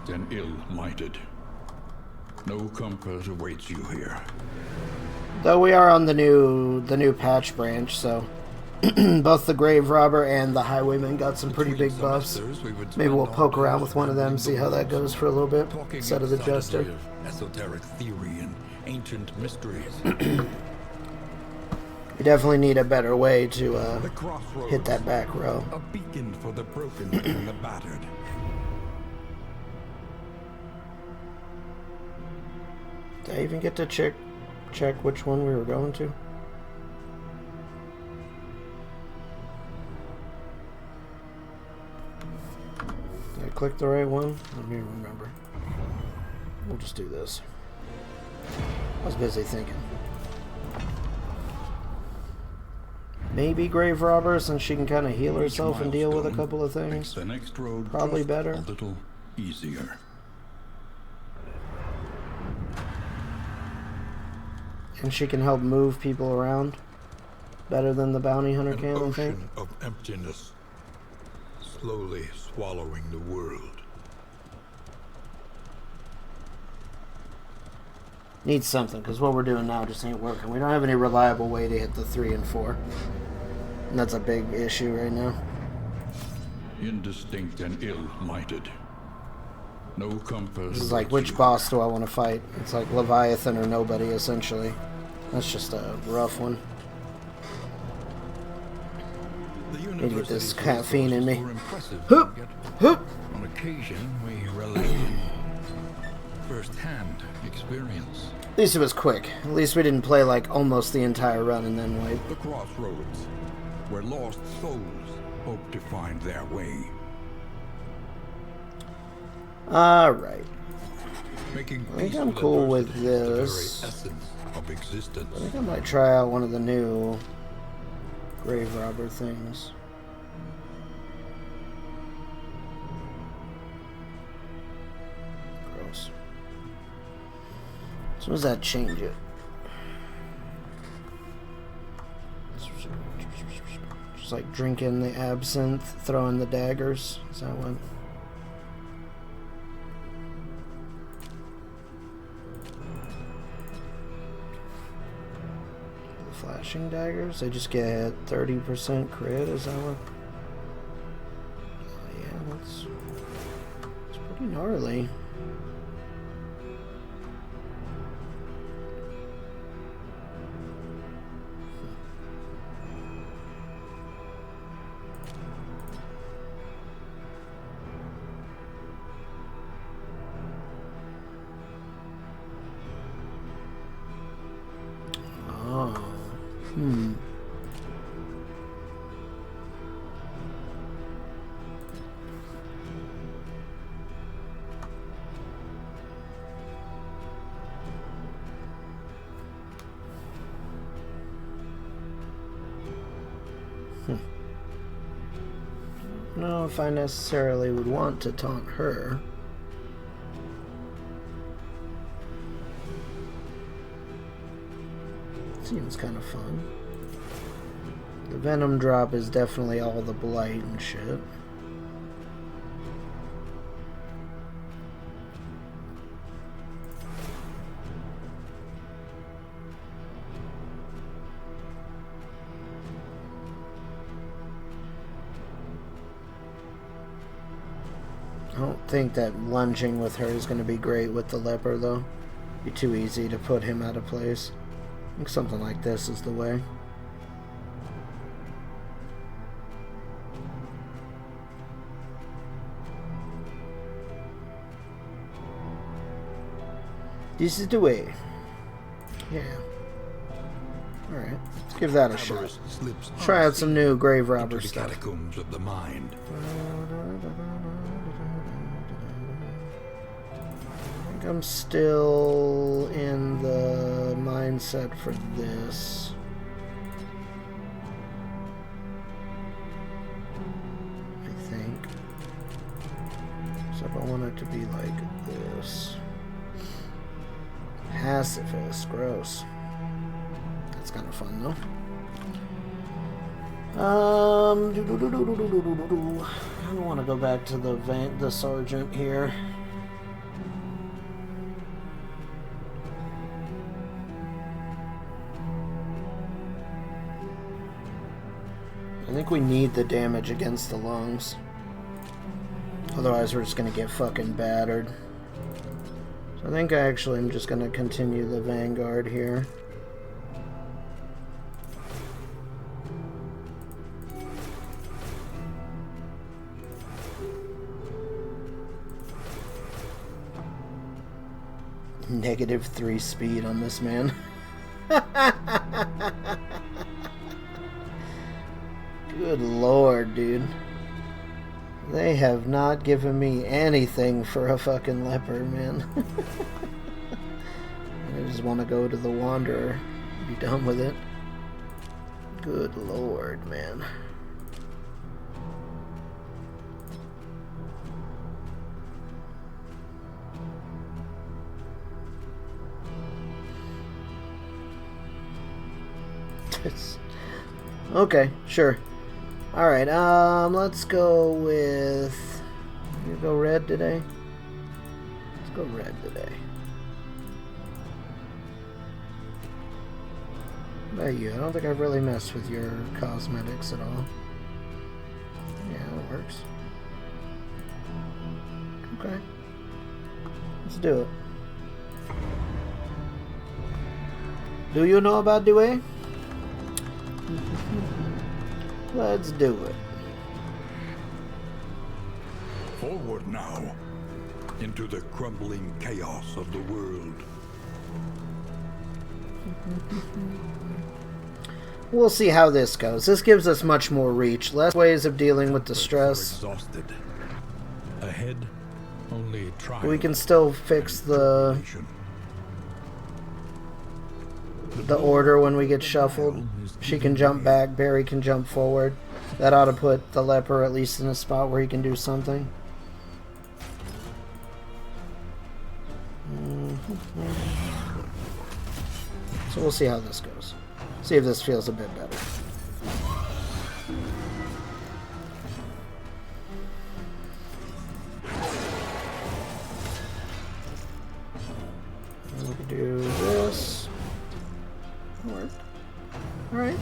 instinct and ill-minded. No comfort awaits you here. Though we are on the new patch branch, so both the GraveRobber and the Highwayman got some pretty big buffs. Maybe we'll poke around with one of them, see how that goes for a little bit, instead of the Jester. Esoteric theory and ancient mysteries. We definitely need a better way to hit that back row. A beacon for the broken and the battered. Did I even get to check which one we were going to? Did I click the right one? I don't even remember. We'll just do this. I was busy thinking. Maybe GraveRobber, since she can kind of heal herself and deal with a couple of things. The next road probably better. A little easier. And she can help move people around better than the bounty hunter can, I think. An ocean of emptiness, slowly swallowing the world. Needs something, because what we're doing now just ain't working. We don't have any reliable way to hit the 3 and 4. And that's a big issue right now. Indistinct and ill-minded. No comfort. This is like, which boss do I want to fight? It's like Leviathan or nobody, essentially. That's just a rough one. Need to get this caffeine in me. Hoop! Hoop! On occasion, we relied on first-hand experience. At least it was quick. At least we didn't play like almost the entire run and then wipe. The crossroads, where lost souls hope to find their way. Alright. I think I'm cool with this. I think I might try out one of the new GraveRobber things. Gross. As soon as that change it. Just like drinking the absinthe, throwing the daggers. Is that one? Flashing daggers, they just get 30% crit, is that what? Oh, yeah, that's pretty gnarly. No, if I necessarily would want to taunt her. Seems kind of fun. The Venom drop is definitely all the blight and shit. I don't think that lunging with her is going to be great with the Leper, though. Be too easy to put him out of place. I think something like this is the way. This is the way. Yeah. Alright, let's give that a shot. Try out some new GraveRobber stuff. Catacombs of the mind. I think I'm still in the mindset for this. I think. So if I want it to be like this. Pacifist, gross. That's kind of fun though. I don't want to go back to the sergeant here. I think we need the damage against the lungs. Otherwise we're just gonna get fucking battered. So I think I actually am just gonna continue the Vanguard here. -3 speed on this man. Good lord, dude. They have not given me anything for a fucking leper, man. I just want to go to the Wanderer. Be done with it. Good lord, man. Okay, sure. Alright, let's go with... You go red today? Let's go red today. What about you? I don't think I've really messed with your cosmetics at all. Yeah, that works. Okay. Let's do it. Do you know about the way? Let's do it. Forward now, into the crumbling chaos of the world. We'll see how this goes. This gives us much more reach, less ways of dealing with the stress. Exhausted. Ahead, only trial. We can still fix the order when we get shuffled. She can jump back, Barry can jump forward. That ought to put the leper at least in a spot where he can do something. So we'll see how this goes. See if this feels a bit better. We can do this. Worked. Alright.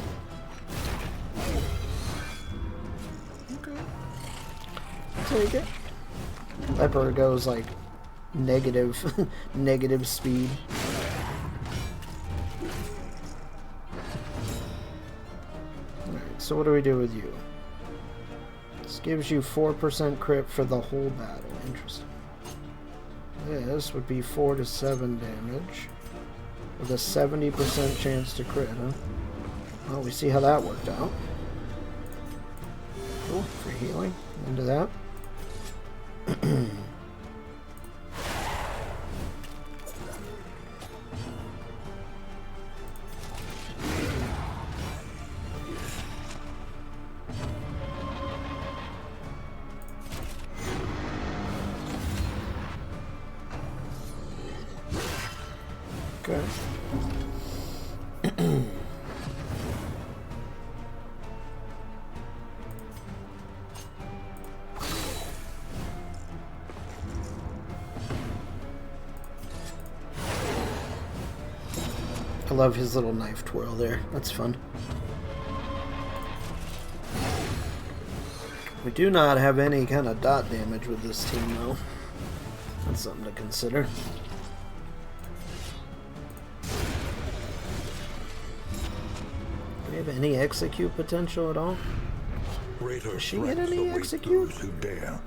Okay. Take it. Leper goes like negative speed. Alright, so what do we do with you? This gives you 4% crit for the whole battle. Interesting. This would be 4 to 7 damage. With a 70% chance to crit, huh? Well, we see how that worked out. Cool, for healing. Into that. Okay. I love his little knife twirl there. That's fun. We do not have any kind of dot damage with this team, though. That's something to consider. Do we have any execute potential at all? Does she get any execute? Who dare.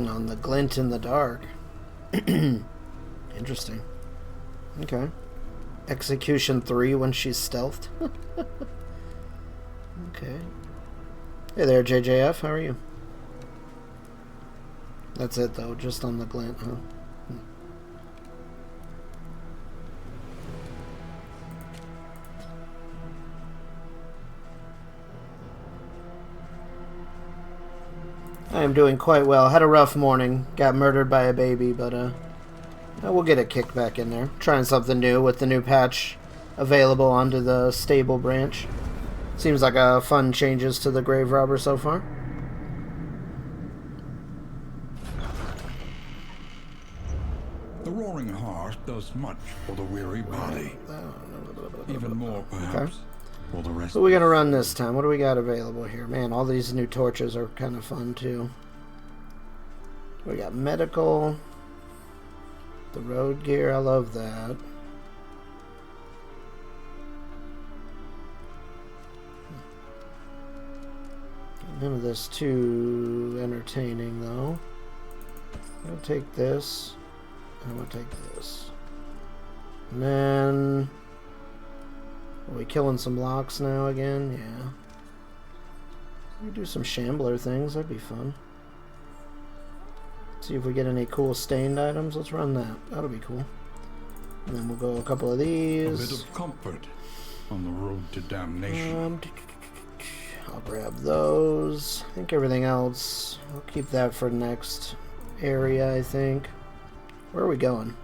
On the glint in the dark. Interesting. Okay. Execution 3 when she's stealthed. Okay. Hey there, JJF. How are you? That's it, though. Just on the glint, huh? I am doing quite well. Had a rough morning. Got murdered by a baby, but we'll get a kick back in there. Trying something new with the new patch available onto the stable branch. Seems like a fun changes to the GraveRobber so far. The roaring heart does much for the weary body. Even more, perhaps, for the rest. What are we gonna run this time? What do we got available here? Man, all these new torches are kind of fun too. We got medical, the road gear. I love that. None of this too entertaining though. I'm gonna take this. I'm gonna take this. And then are we killing some locks now again? Yeah. We do some shambler things, that'd be fun. See if we get any cool stained items. Let's run that. That'll be cool. And then we'll go a couple of these. A bit of comfort on the road to damnation. I'll grab those. I think everything else, I'll keep that for next area, I think. Where are we going?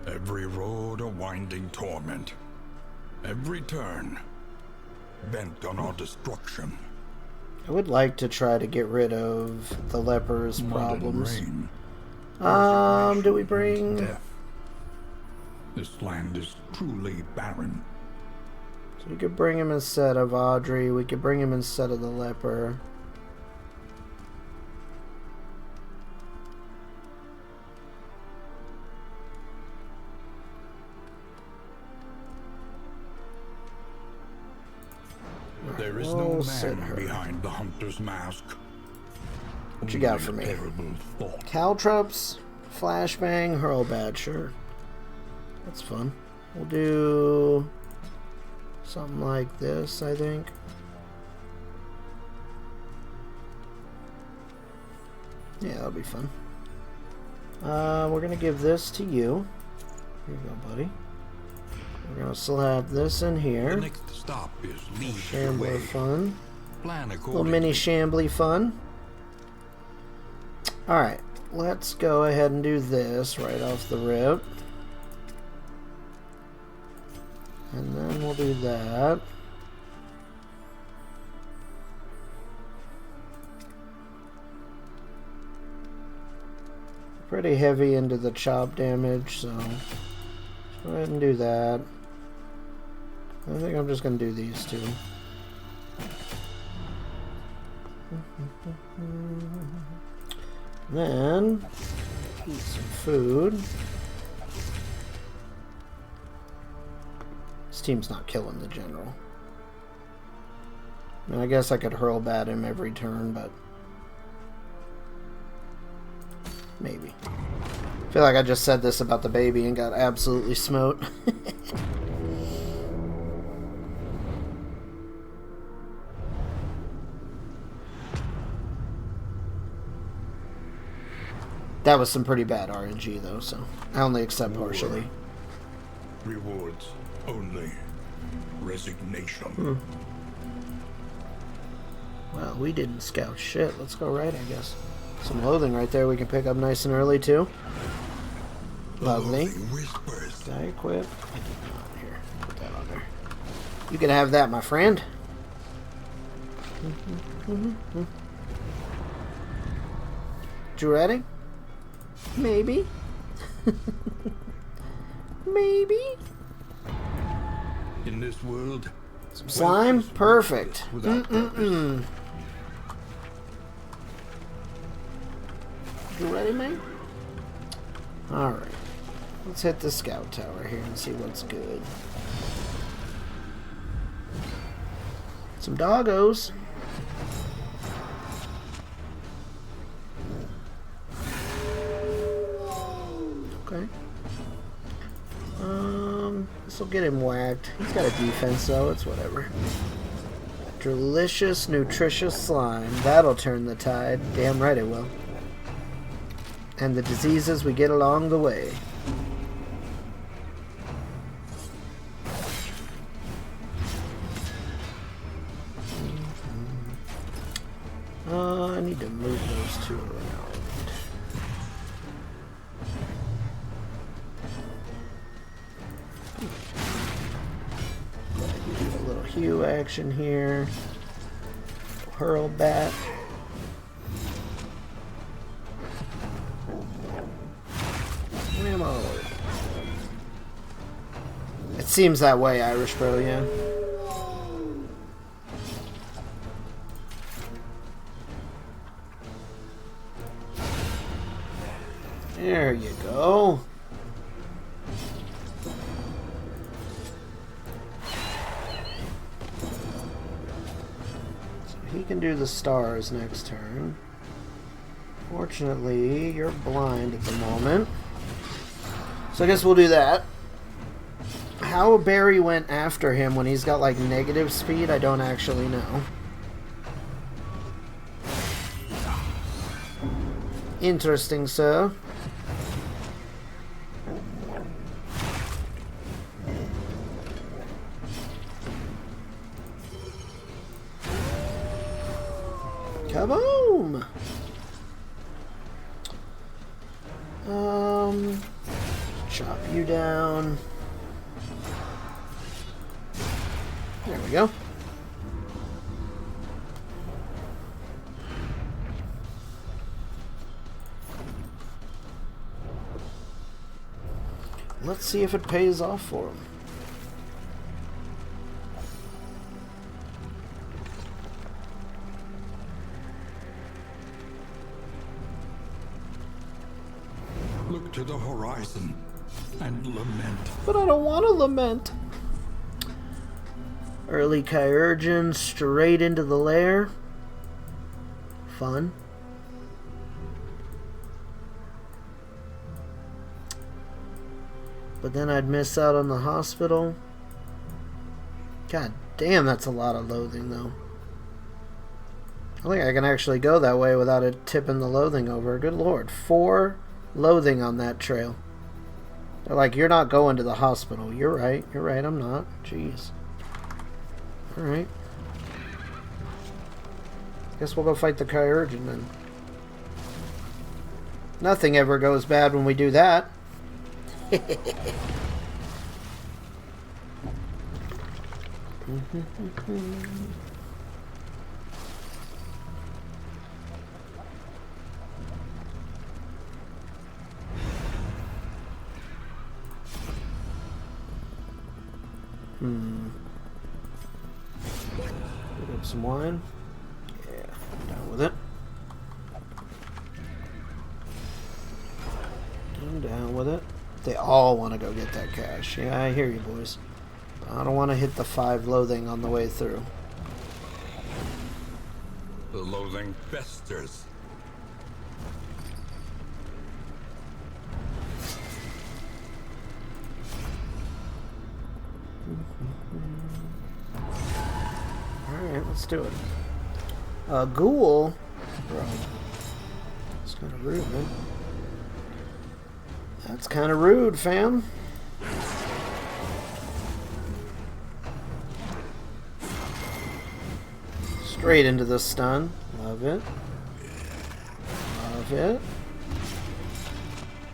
Every road a winding torment. Every turn bent on our destruction. I would like to try to get rid of the leper's problems. Do we bring... Death. This land is truly barren. So we could bring him instead of Audrey. We could bring him instead of the leper. There is no man behind the hunter's mask. What you got for me? Caltrops, flashbang, hurlbad, sure. That's fun. We'll do something like this, I think. Yeah, that'll be fun. We're gonna give this to you. Here you go, buddy. We're gonna slap this in here. The next stop is Shambler fun. Plan Little mini shambly fun. Alright, let's go ahead and do this right off the rip. And then we'll do that. Pretty heavy into the chop damage, so go ahead and do that. I think I'm just going to do these two. Then, eat some food. This team's not killing the general. I mean, I guess I could hurl bat him every turn, but maybe. I feel like I just said this about the baby and got absolutely smote. That was some pretty bad RNG though, so I only accept partially. Rewards only resignation. Well, we didn't scout shit. Let's go right, I guess. Some loathing right there we can pick up nice and early too. Lovely. Whispers. Did I equip? I did not. Here, put that on there. You can have that, my friend. You ready? Maybe. Maybe. In this world, Some slime? Perfect. You ready, man? Alright. Let's hit the scout tower here and see what's good. Some doggos. Okay. This will get him whacked. He's got a defense though, it's whatever. Delicious, nutritious slime. That'll turn the tide. Damn right it will. And the diseases we get along the way. I need to move those two around. Q action here. Hurl bat. Ammo. It seems that way, Irish Bro, yeah. There you go. So he can do the stars next turn. Fortunately, you're blind at the moment. So I guess we'll do that. How Barry went after him when he's got like negative speed, I don't actually know. Interesting, sir. Kaboom! Chop you down. There we go. Let's see if it pays off for him. Look to the horizon and lament. But I don't want to lament. Early Kyurgeon straight into the lair. Fun. But then I'd miss out on the hospital. God damn, that's a lot of loathing, though. I think I can actually go that way without it tipping the loathing over. Good lord. 4 loathing on that trail. They're like, you're not going to the hospital. You're right, I'm not. Jeez. Alright. Guess we'll go fight the Kyurgeon then. Nothing ever goes bad when we do that. Pick up some wine. Yeah, I'm down with it. I'm down with it. They all want to go get that cash. Yeah, I hear you, boys. I don't want to hit the 5 loathing on the way through. The loathing festers. Alright, let's do it. Ghoul? Bro. That's kind of rude, man. That's kind of rude, fam. Straight into the stun. Love it. Love it.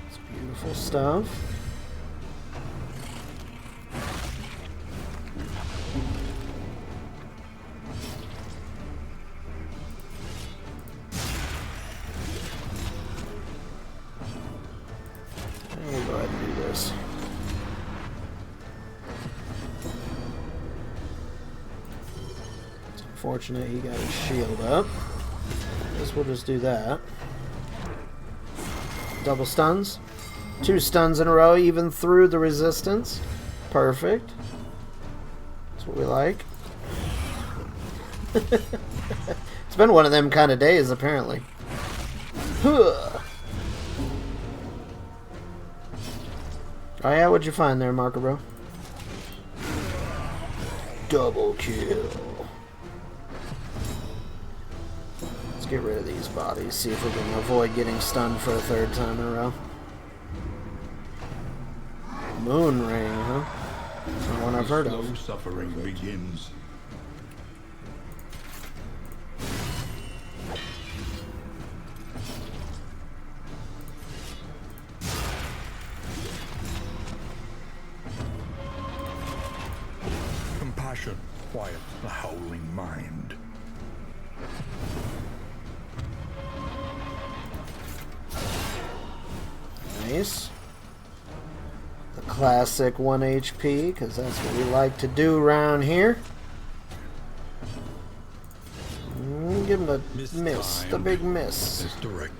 It's beautiful stuff. We'll go ahead and do this. It's unfortunate he got his shield up. Guess we'll just do that. Double stuns. 2 stuns in a row, even through the resistance. Perfect. That's what we like. It's been one of them kind of days, apparently. Huh. Oh yeah, what'd you find there, Marker Bro? Double kill. Let's get rid of these bodies, see if we can avoid getting stunned for a 3rd time in a row. Moon Ring, huh? Not one I've heard of. Slow suffering begins. Compassion, quiet. prowling mind. Nice. The classic 1 HP, because that's what we like to do around here. Give him a miss. The big miss.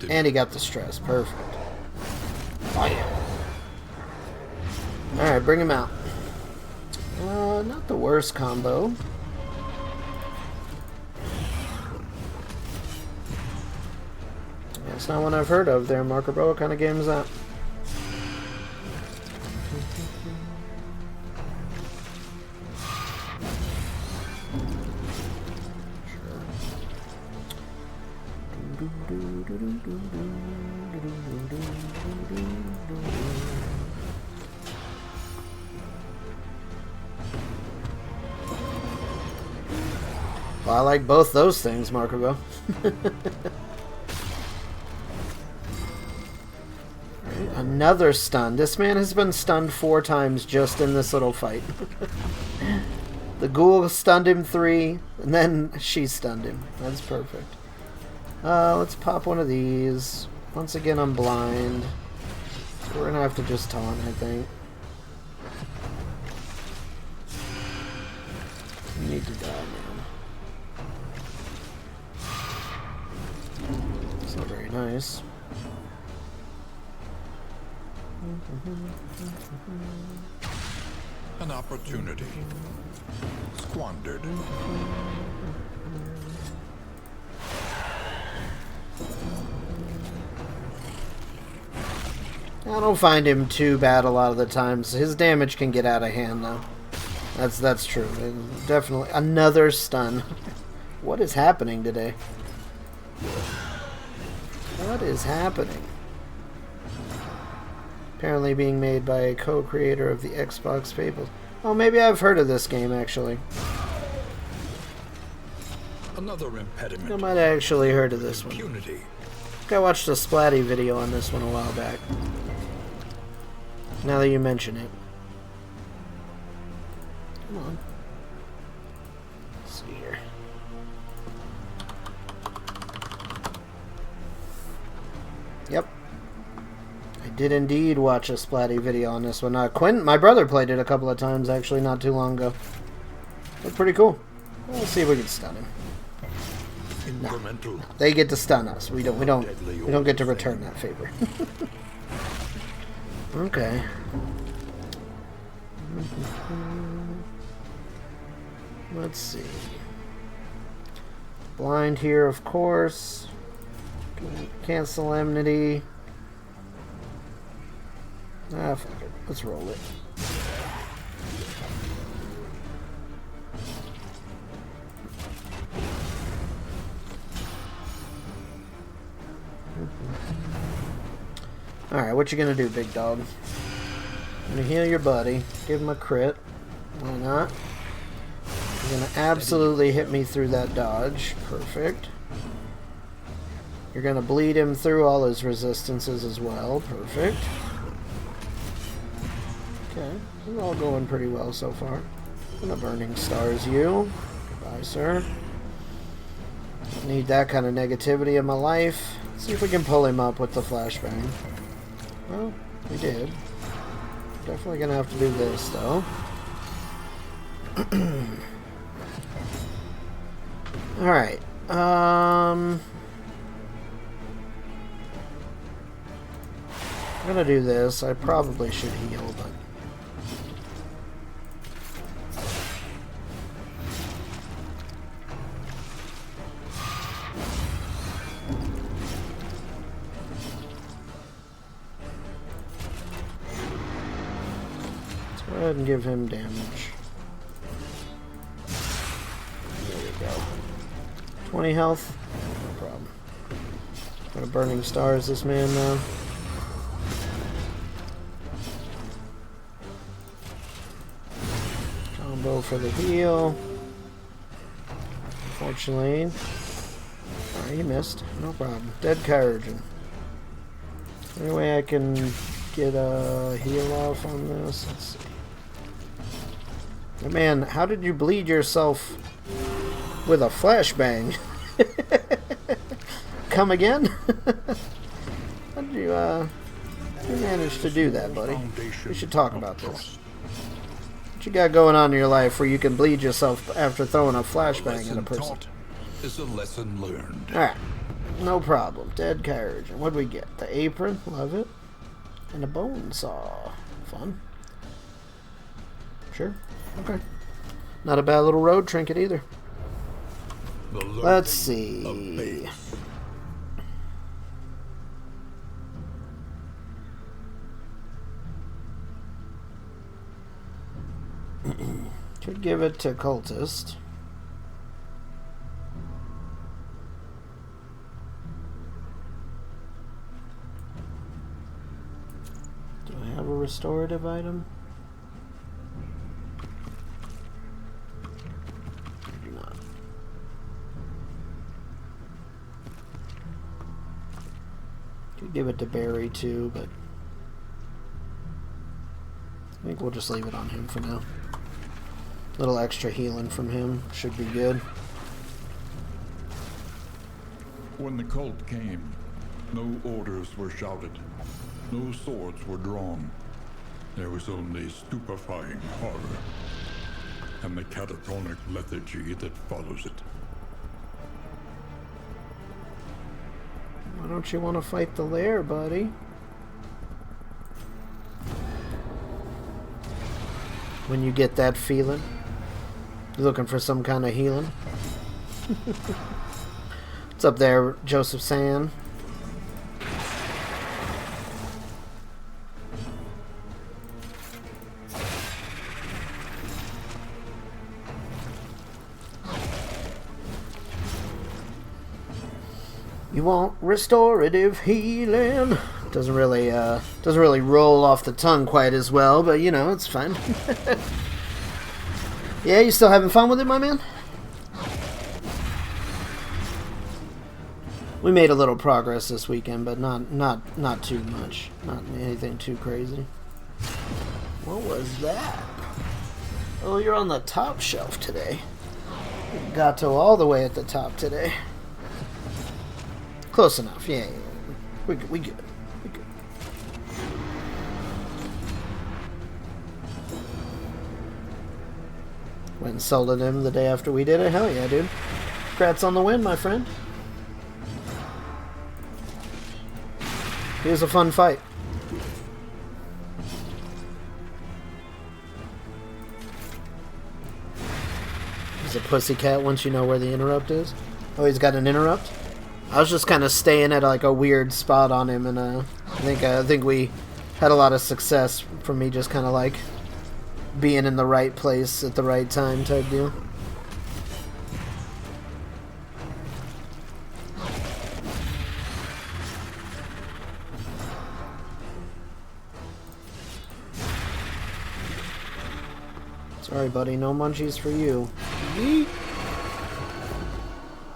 And he got the stress. Perfect. Alright, bring him out. Not the worst combo. That's not one I've heard of there, Marker Bro. What kind of game is that? Well, I like both those things, Markerville. Another stun. This man has been stunned 4 times just in this little fight. The ghoul stunned him 3, and then she stunned him. That's perfect. Let's pop one of these. Once again, I'm blind. So we're gonna have to just taunt, I think. You need to die, man. It's not very nice. An opportunity squandered. I don't find him too bad a lot of the times. His damage can get out of hand, though. That's true. Definitely another stun. What is happening today? What is happening? Apparently being made by a co-creator of the Xbox Fables. Oh, maybe I've heard of this game, actually. Another impediment. I might have actually heard of this one. Impunity. I watched a Splatty video on this one a while back. Now that you mention it. Come on. Let's see here. Yep. I did indeed watch a Splatty video on this one. Quinn, my brother played it a couple of times actually not too long ago. Looked pretty cool. Let's see if we can stun him. No. They get to stun us. We don't get to return that favor. Okay. Let's see. Blind here, of course. Cancel enmity. Ah, fuck it. Let's roll it. Alright, what you gonna do, big dog? I'm gonna heal your buddy. Give him a crit. Why not? You're gonna absolutely hit me through that dodge. Perfect. You're gonna bleed him through all his resistances as well. Perfect. Okay, we're all going pretty well so far. Gonna burning stars you. Goodbye, sir. Don't need that kind of negativity in my life. Let's see if we can pull him up with the flashbang. Well, we did. Definitely gonna have to do this, though. Alright. I'm gonna do this. I probably should heal, but... Go ahead and give him damage. There we go. 20 health. No problem. Got a burning stars this man now. Combo for the heal. Unfortunately. Alright, he missed. No problem. Dead Kyrogen. Any way I can get a heal off on this? Let's see. Oh, man, how did you bleed yourself with a flashbang. Come again? How did you manage to do that, buddy? We should talk about this. What you got going on in your life where you can bleed yourself after throwing a flashbang at a person? Is a lesson learned. Alright, no problem. Dead carriage. And what do we get? The apron, love it. And a bone saw. Fun. Sure. Okay. Not a bad little road trinket either. Let's see. Could give it to Cultist. Do I have a restorative item? I do not. Could give it to Barry too, but I think we'll just leave it on him for now. Little extra healing from him should be good. When the cult came, no orders were shouted. No swords were drawn. There was only stupefying horror and the catatonic lethargy that follows it. Why don't you want to fight the lair, buddy? When you get that feeling, you looking for some kind of healing? What's up there, Joseph Sand? You want restorative healing? Doesn't really roll off the tongue quite as well, but you know, it's fine. Yeah, you still having fun with it, my man? We made a little progress this weekend, but not too much. Not anything too crazy. What was that? Oh, you're on the top shelf today. Got to all the way at the top today. Close enough, yeah. We good. We good. Went and sold him the day after we did it. Hell yeah, dude. Congrats on the win, my friend. It was a fun fight. He's a pussycat once you know where the interrupt is. Oh, he's got an interrupt? I was just kind of staying at like a weird spot on him, and I think we had a lot of success from me just kind of like being in the right place at the right time type deal. Sorry, buddy, no munchies for you. Yeet.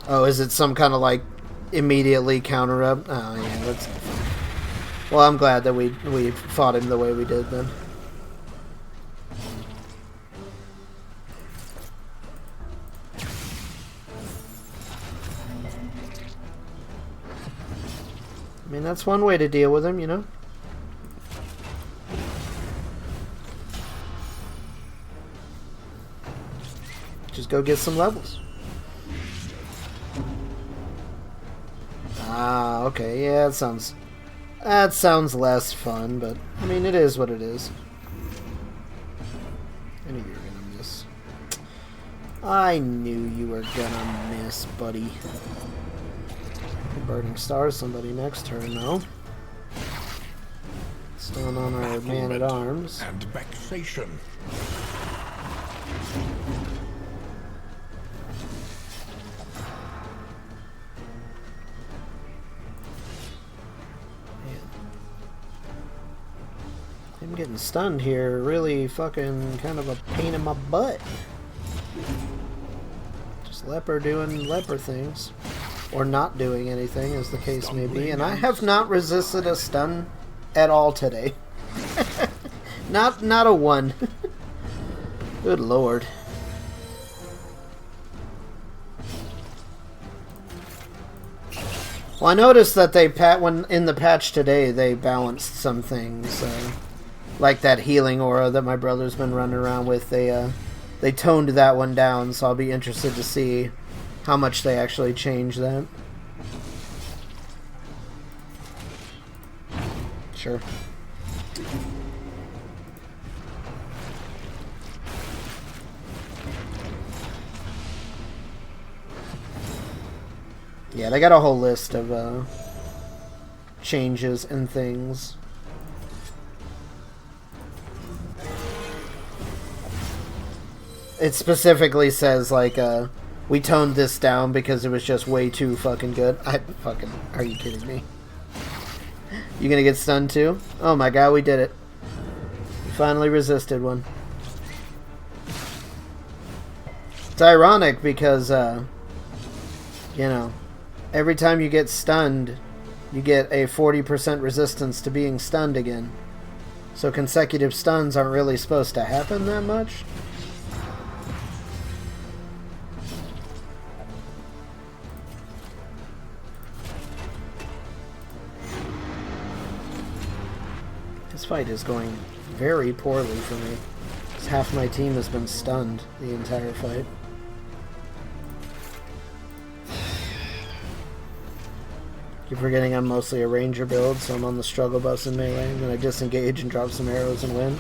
Oh, is it some kind of like immediately counter up? Oh yeah, that's. Well, I'm glad that we fought him the way we did then. I mean, that's one way to deal with him, you know? Just go get some levels. Ah, okay, yeah, that sounds less fun, but I mean, it is what it is. I knew you were gonna miss. I knew you were gonna miss, buddy. Burning Star, somebody next turn, though. Stone on our man-at-arms. And vexation. Him getting stunned here, really fucking kind of a pain in my butt. Just Leper doing Leper things. Or not doing anything, as the case may be. And I have not resisted a stun at all today. Not a one. Good lord. Well, I noticed that they when in the patch today they balanced some things, like that healing aura that my brother's been running around with. They toned that one down, so I'll be interested to see how much they actually change that. Sure. Yeah, they got a whole list of changes and things. It specifically says, like, we toned this down because it was just way too fucking good. Are you kidding me? You gonna get stunned too? Oh my god, we did it. We finally resisted one. It's ironic because, you know, every time you get stunned, you get a 40% resistance to being stunned again. So consecutive stuns aren't really supposed to happen that much. This fight is going very poorly for me, because half my team has been stunned the entire fight. Keep forgetting I'm mostly a ranger build, so I'm on the struggle bus in melee, and then I disengage and drop some arrows and win.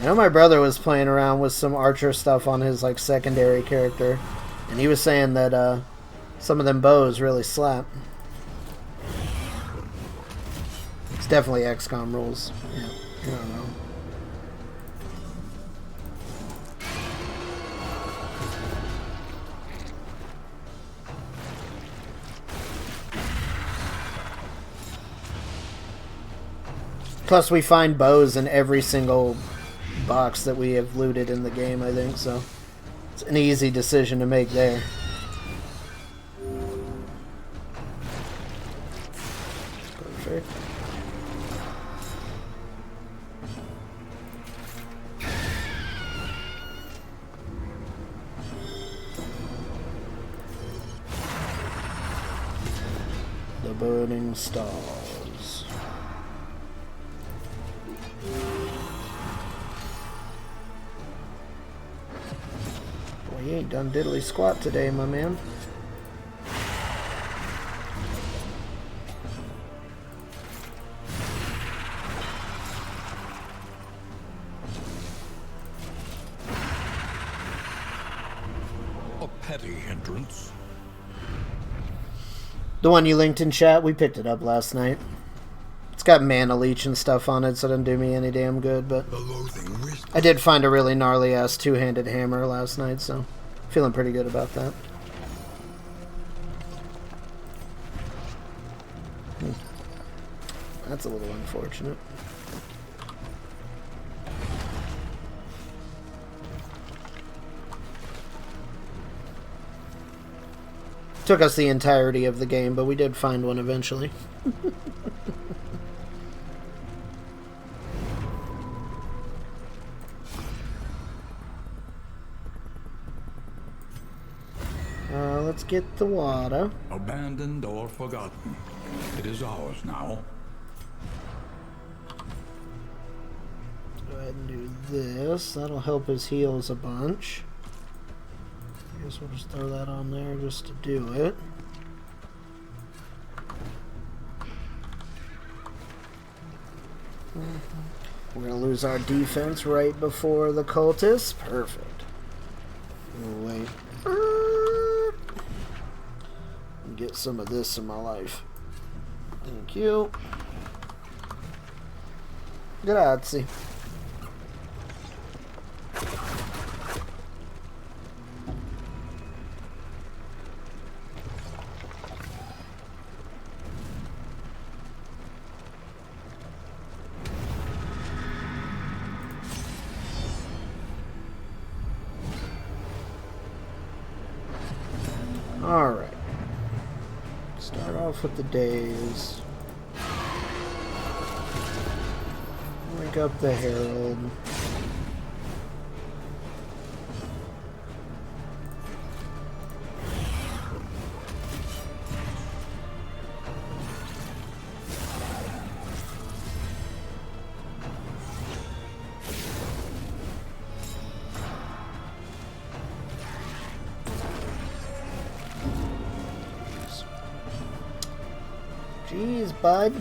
I know my brother was playing around with some archer stuff on his like secondary character, and he was saying that some of them bows really slap. It's definitely XCOM rules. Yeah, I don't know. Plus, we find bows in every single box that we have looted in the game, I think, so it's an easy decision to make there. Perfect. The burning stars. Well, you ain't done diddly squat today, my man. A petty hindrance. The one you linked in chat, we picked it up last night. It's got mana leech and stuff on it, so it doesn't do me any damn good, but I did find a really gnarly ass two-handed hammer last night, so feeling pretty good about that. That's a little unfortunate. Took us the entirety of the game, but we did find one eventually. Let's get the water. Abandoned or forgotten. It is ours now. Go ahead and do this. That'll help his heals a bunch. I guess we'll just throw that on there just to do it. We're going to lose our defense right before the cultists. Perfect. We'll wait. Get some of this in my life. Thank you. Grazie. All right. Start off with the days. Wake up the herald. Jeez, bud.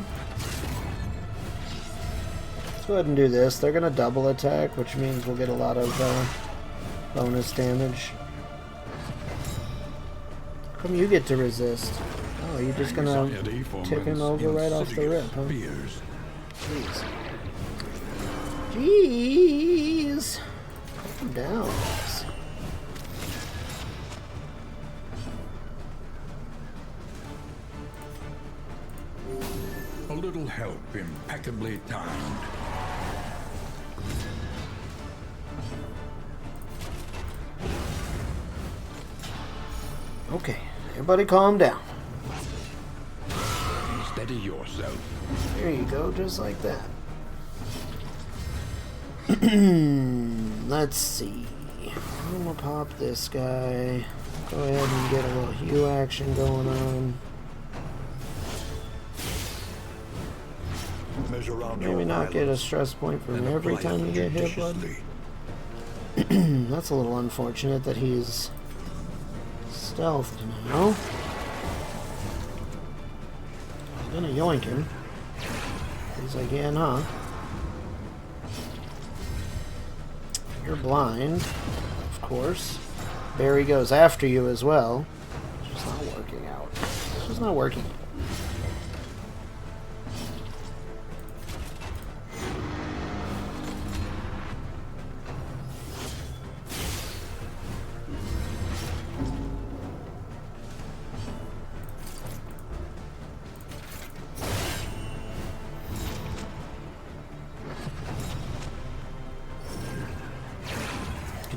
Let's go ahead and do this. They're gonna double attack, which means we'll get a lot of bonus damage. How come you get to resist? Oh, you're just gonna tip him over right off the rip, huh? Jeez. Jeez. Calm down, guys. A little help impeccably timed. Okay, everybody calm down. Steady yourself. There you go, just like that. Let's see. I'm gonna pop this guy. Go ahead and get a little hue action going on. Maybe not get a stress point from every time you get hit, bud. That's a little unfortunate that he's stealthed now. I'm gonna yoink him. He's like, yeah, nah. You're blind, of course. Barry goes after you as well. It's just not working out. It's just not working.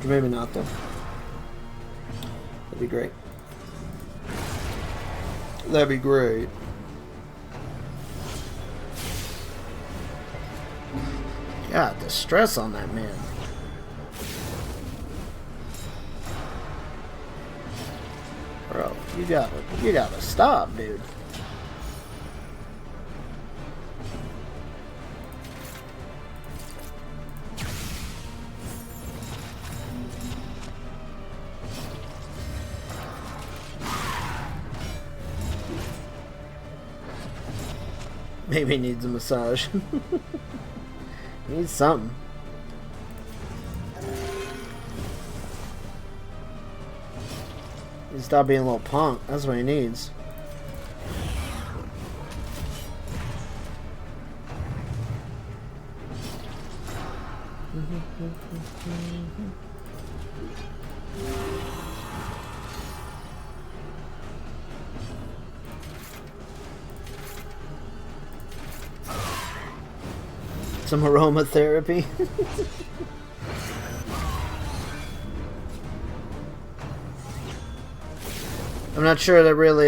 Maybe not, though. That'd be great. That'd be great. God, the stress on that man. Bro, you gotta stop, dude. Maybe he needs a massage. Needs something. He stop being a little punk. That's what he needs. Some aromatherapy. I'm not sure that really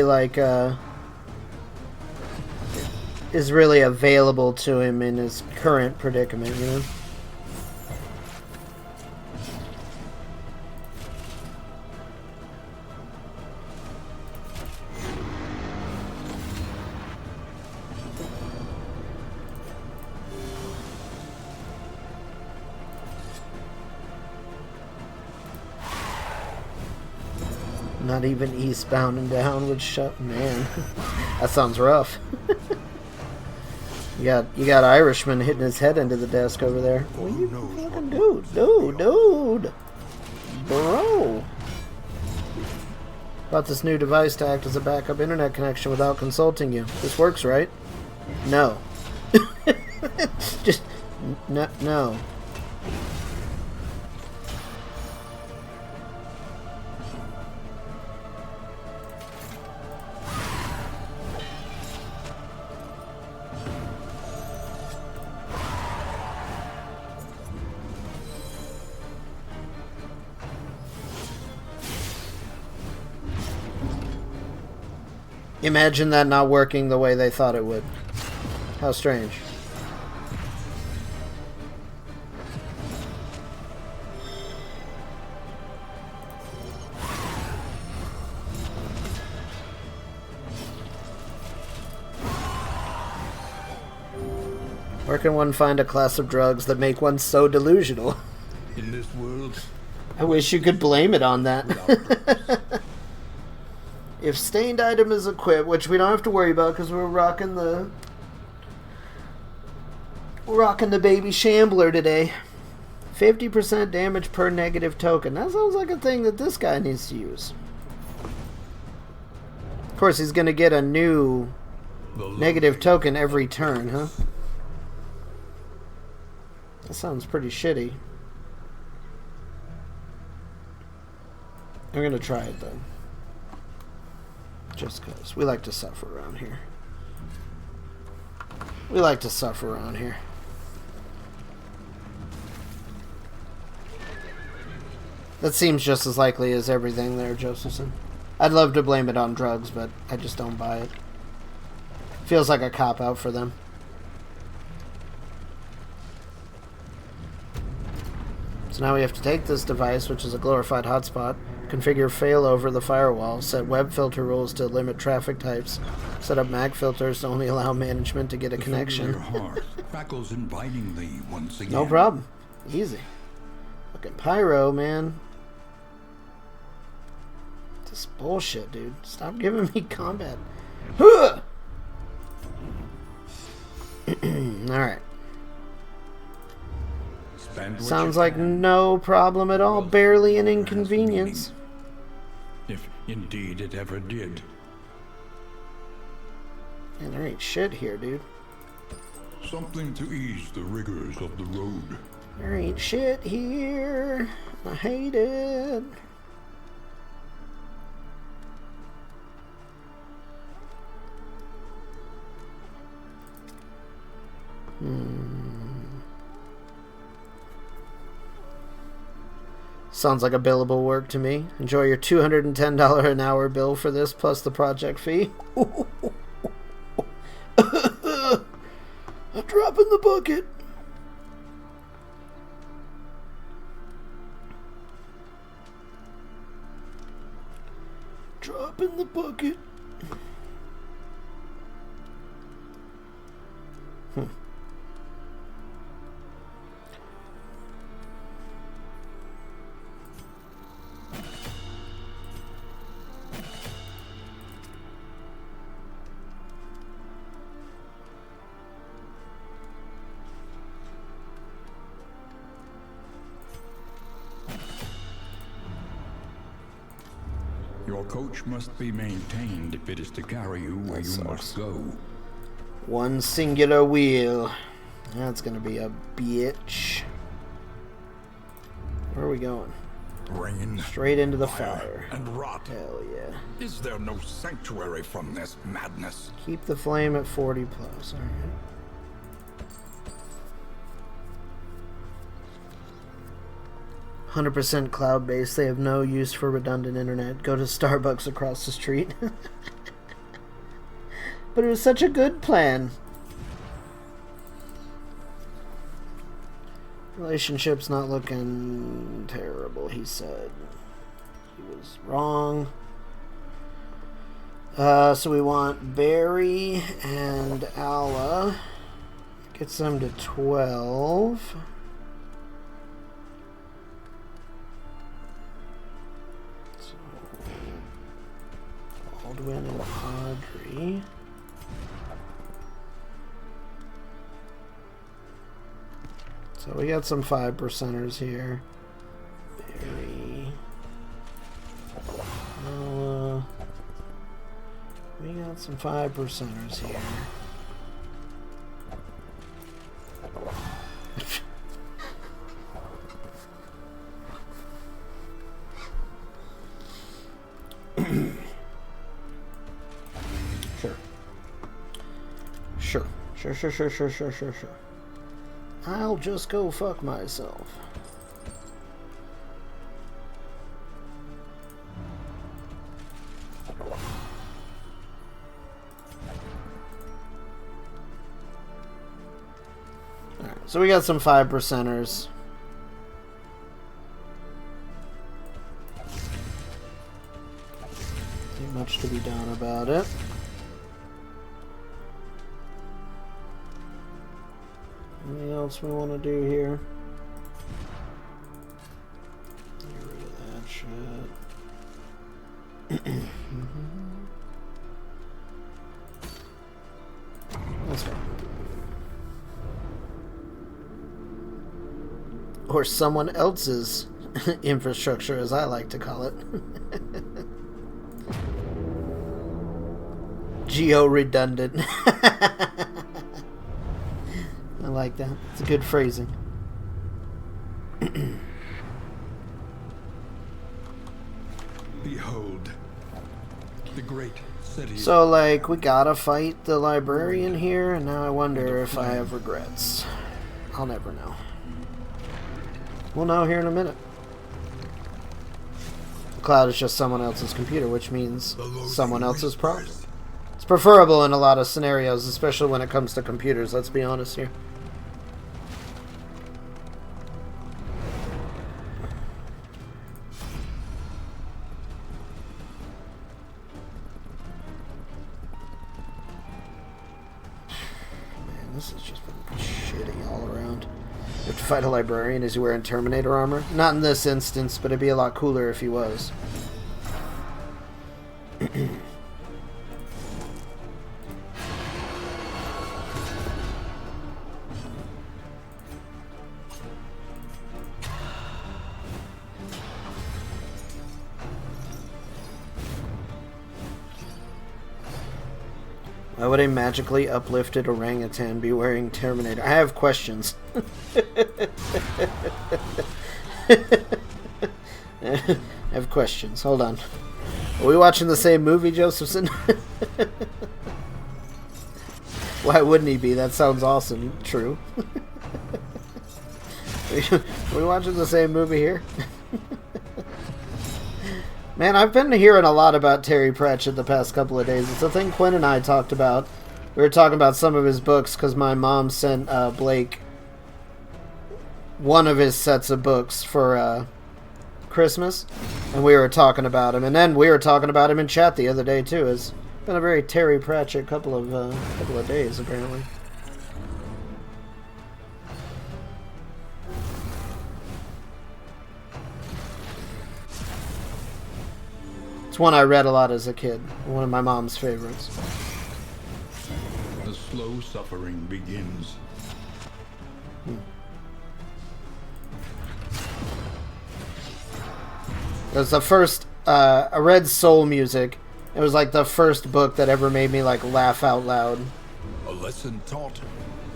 is really available to him in his current predicament, you know? Not even eastbound and down would shut. Man, that sounds rough. you got Irishman hitting his head into the desk over there. What are you fucking dude, bro? Bought this new device to act as a backup internet connection without consulting you. This works, right? No. Just no. Imagine that not working the way they thought it would. How strange. Where can one find a class of drugs that make one so delusional? In this world, I wish you could blame it on that. If stained item is equipped, which we don't have to worry about because we're rocking the baby shambler today. 50% damage per negative token. That sounds like a thing that this guy needs to use. Of course, he's going to get a new negative token every turn, huh? That sounds pretty shitty. I'm going to try it, though. Just because. We like to suffer around here. We like to suffer around here. That seems just as likely as everything there, Josephson. I'd love to blame it on drugs, but I just don't buy it. Feels like a cop-out for them. So now we have to take this device, which is a glorified hotspot, configure failover the firewall, set web filter rules to limit traffic types, set up MAC filters to only allow management to get a connection. Your heart crackles invitingly once again. No problem. Easy. Fucking pyro, man. This bullshit, dude. Stop giving me combat. Alright. Sounds like no problem at all. Barely an inconvenience. If indeed it ever did. Man, there ain't shit here, dude. Something to ease the rigors of the road. There ain't shit here. I hate it. Sounds like a billable work to me. Enjoy your $210 an hour bill for this plus the project fee. A drop in the bucket. Drop in the bucket. Your coach must be maintained if it is to carry you where you must go. One singular wheel. That's gonna be a bitch. Where are we going? Rain. Straight into the fire. And rot. Hell yeah. Is there no sanctuary from this madness? Keep the flame at 40 plus. Alright. %, cloud-based. They have no use for redundant internet. Go to Starbucks across the street. But it was such a good plan. Relationship's not looking terrible, he said. He was wrong. So we want Barry and Alla. Gets them to 12. So, Baldwin and Audrey. So we got some 5%ers here. Barry. We got some 5%ers here. Sure. I'll just go fuck myself. Alright, so we got some 5%ers. Not much to be done about it. Anything else we want to do here? Get rid of that shit. Or someone else's infrastructure, as I like to call it. Geo-redundant. I like that. It's a good phrasing. Behold, the great city. So, like, we gotta fight the librarian here, and now I wonder if I have regrets. I'll never know. We'll know here in a minute. The cloud is just someone else's computer, which means someone else's problem. It's preferable in a lot of scenarios, especially when it comes to computers, let's be honest here. Man, this has just been shitty all around. You have to fight a librarian. Is he wearing Terminator armor? Not in this instance, but it'd be a lot cooler if he was. Why would a magically uplifted orangutan be wearing Terminator? I have questions. I have questions. Hold on. Are we watching the same movie, Josephson? Why wouldn't he be? That sounds awesome. True. Are we watching the same movie here? Man, I've been hearing a lot about Terry Pratchett the past couple of days. It's a thing Quinn and I talked about. We were talking about some of his books because my mom sent Blake one of his sets of books for Christmas, and we were talking about him. And then we were talking about him in chat the other day too. It's been a very Terry Pratchett couple of days apparently. It's one I read a lot as a kid. One of my mom's favorites. The slow suffering begins. It was the first, I read Soul Music. It was like the first book that ever made me like laugh out loud. A lesson taught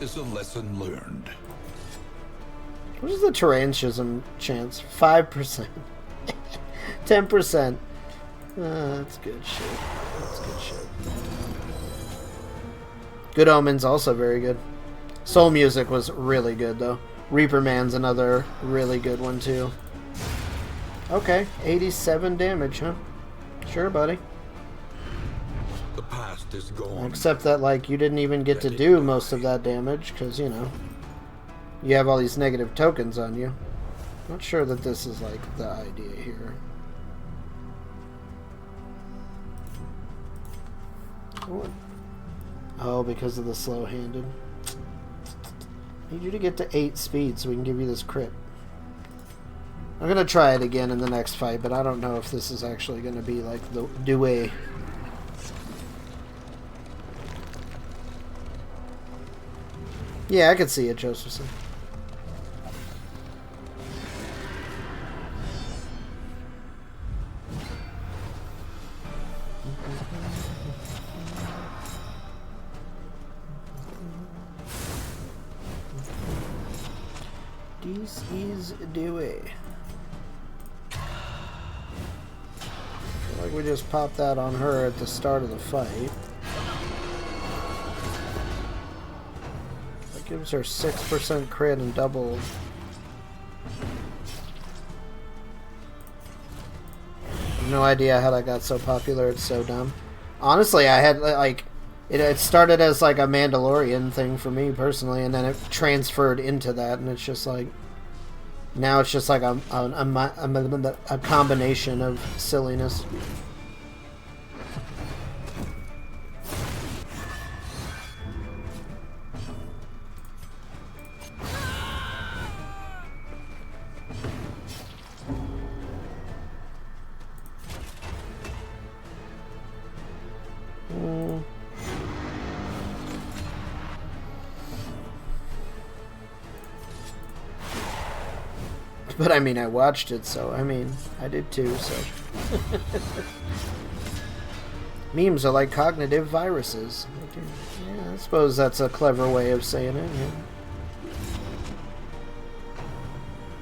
is a lesson learned. What is the Tarantism chance? 5%. 10%. That's good shit. That's good shit. Good Omens also very good. Soul Music was really good though. Reaper Man's another really good one too. Okay, 87 damage, huh? Sure, buddy. The past is gone. Except that, like, you didn't even get to do most of that damage because, you know, you have all these negative tokens on you. Not sure that this is like the idea here. What? Oh, because of the slow-handed. I need you to get to 8 speed so we can give you this crit. I'm going to try it again in the next fight, but I don't know if this is actually going to be like the Dewey. Yeah, I could see it, Josephson. This is Dewey. Like we just popped that on her at the start of the fight. That gives her 6% crit and double. No idea how that got so popular. It's so dumb. Honestly, I had like it started as like a Mandalorian thing for me personally, and then it transferred into that, and it's just like now it's just like a combination of silliness. But I mean, I watched it, so I mean, I did too, so. Memes are like cognitive viruses. Yeah, I suppose that's a clever way of saying it, yeah.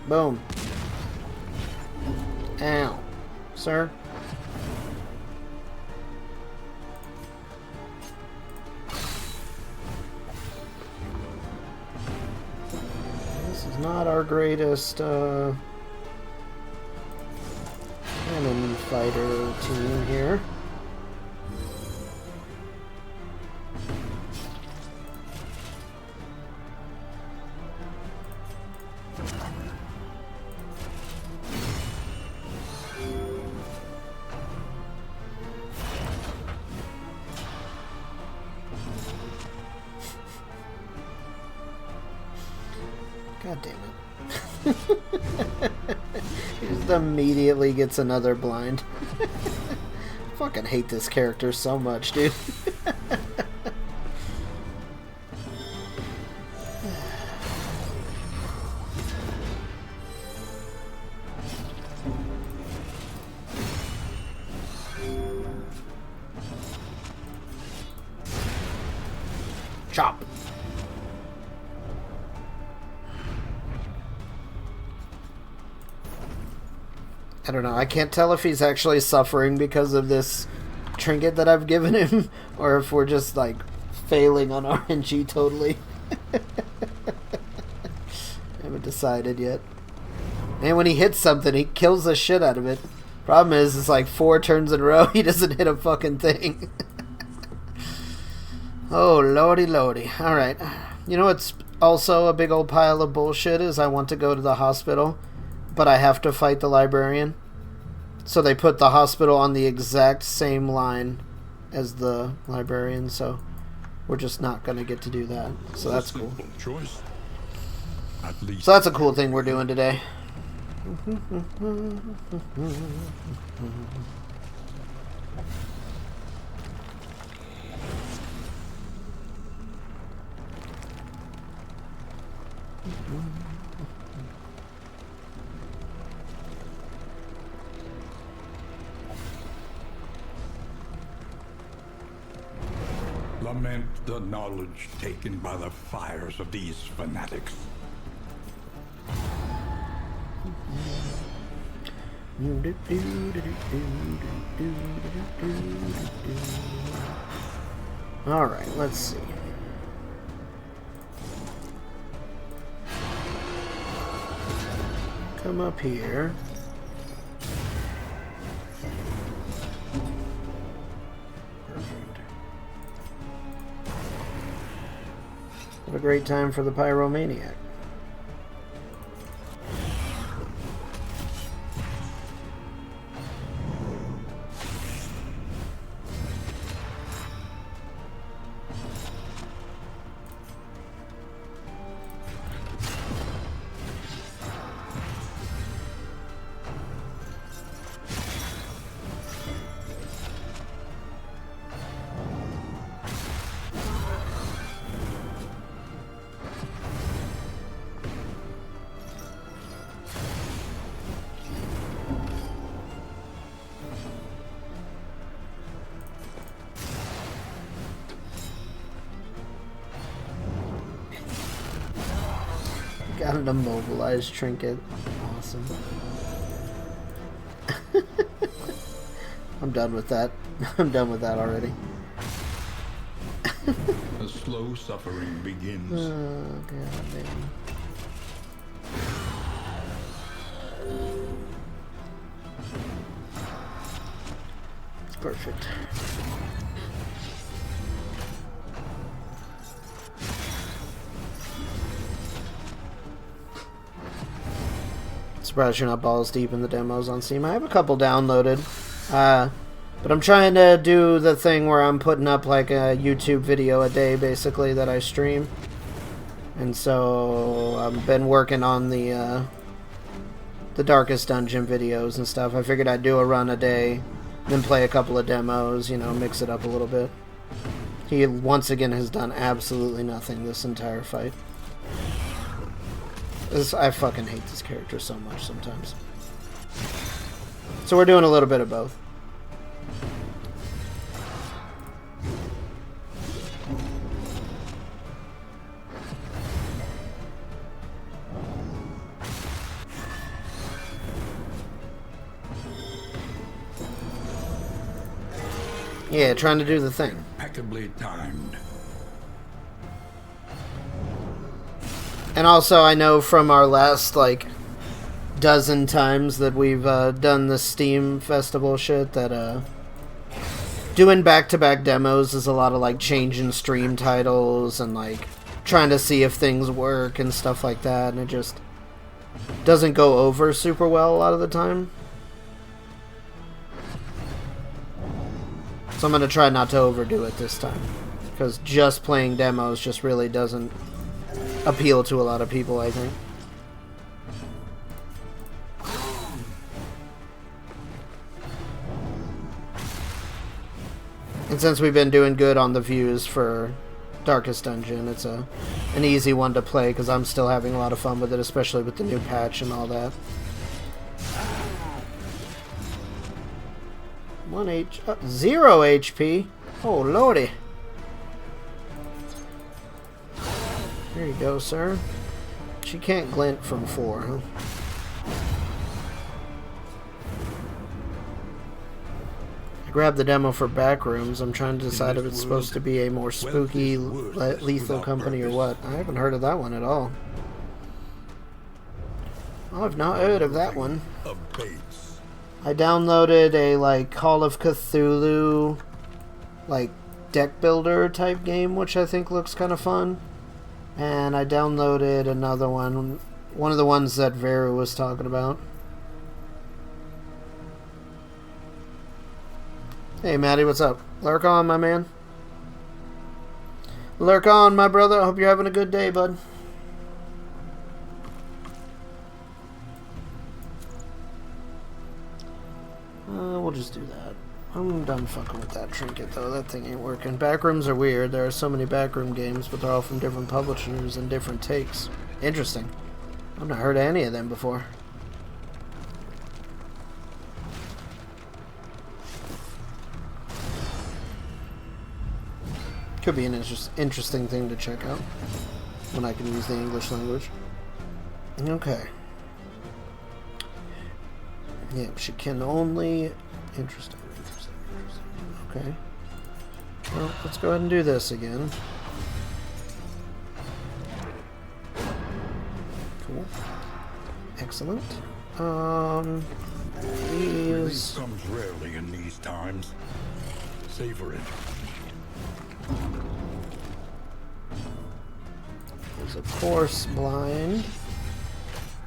Boom. Ow. Sir? This is not our greatest, cannon fighter team here. God damn it. He just immediately gets another blind. Fucking hate this character so much, dude. Chop. I don't know. I can't tell if he's actually suffering because of this trinket that I've given him, or if we're just, like, failing on RNG totally. I haven't decided yet. And when he hits something, he kills the shit out of it. Problem is, it's like 4 turns in a row, he doesn't hit a fucking thing. Oh, lordy lordy. Alright. You know what's also a big old pile of bullshit is I want to go to the hospital, but I have to fight the librarian. So they put the hospital on the exact same line as the librarian, so we're just not going to get to do that. So that's cool. Choice. At least. So that's a cool thing we're doing today. Lament the knowledge taken by the fires of these fanatics. Alright, let's see. Come up here. Perfect. What a great time for the pyromaniac. Got an immobilized trinket. Awesome. I'm done with that. I'm done with that already. The slow suffering begins. Oh, God, man. It's perfect. Surprised you're not balls deep in the demos on Steam. I have a couple downloaded. But I'm trying to do the thing where I'm putting up like a YouTube video a day, basically, that I stream. And so I've been working on the Darkest Dungeon videos and stuff. I figured I'd do a run a day, then play a couple of demos, you know, mix it up a little bit. He, once again, has done absolutely nothing this entire fight. I fucking hate this character so much sometimes. So we're doing a little bit of both. Yeah, trying to do the thing. Impeccably timed. And also, I know from our last, like, dozen times that we've done the Steam Festival shit that doing back-to-back demos is a lot of, like, changing stream titles and, like, trying to see if things work and stuff like that, and it just doesn't go over super well a lot of the time. So I'm going to try not to overdo it this time, because just playing demos just really doesn't appeal to a lot of people, I think. And since we've been doing good on the views for Darkest Dungeon, it's an easy one to play because I'm still having a lot of fun with it, especially with the new patch and all that. 0 HP. Oh lordy. There you go, sir. She can't glint from 4, huh? I grabbed the demo for Backrooms. I'm trying to decide if it's supposed to be a more spooky, lethal company or what. I haven't heard of that one at all. Oh, I've not heard of that one. I downloaded a, like, Call of Cthulhu, like, deck builder type game, which I think looks kind of fun. And I downloaded another one of the ones that Vera was talking about. Hey, Maddie, what's up? Lurk on, my man. Lurk on, my brother. I hope you're having a good day, bud. We'll just do that. I'm done fucking with that trinket, though. That thing ain't working. Backrooms are weird. There are so many backroom games, but they're all from different publishers and different takes. Interesting. I've not heard of any of them before. Could be an interesting thing to check out when I can use the English language. Okay. Yep, she can only... Interesting. Okay. Well, let's go ahead and do this again. Cool. Excellent. These... comes rarely in these times. Savor it. There's a course blind.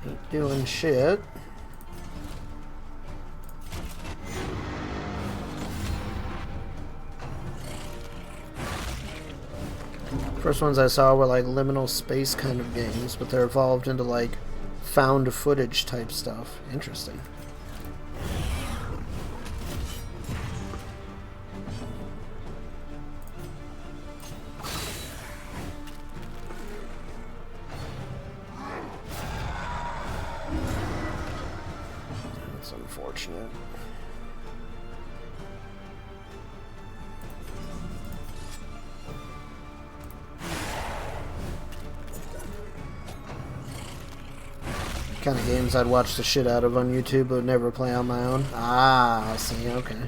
Ain't doing shit. First ones I saw were like liminal space kind of games, but they're evolved into like found footage type stuff. Interesting. That's unfortunate. Kind of games I'd watch the shit out of on YouTube but never play on my own. Ah, I see, okay.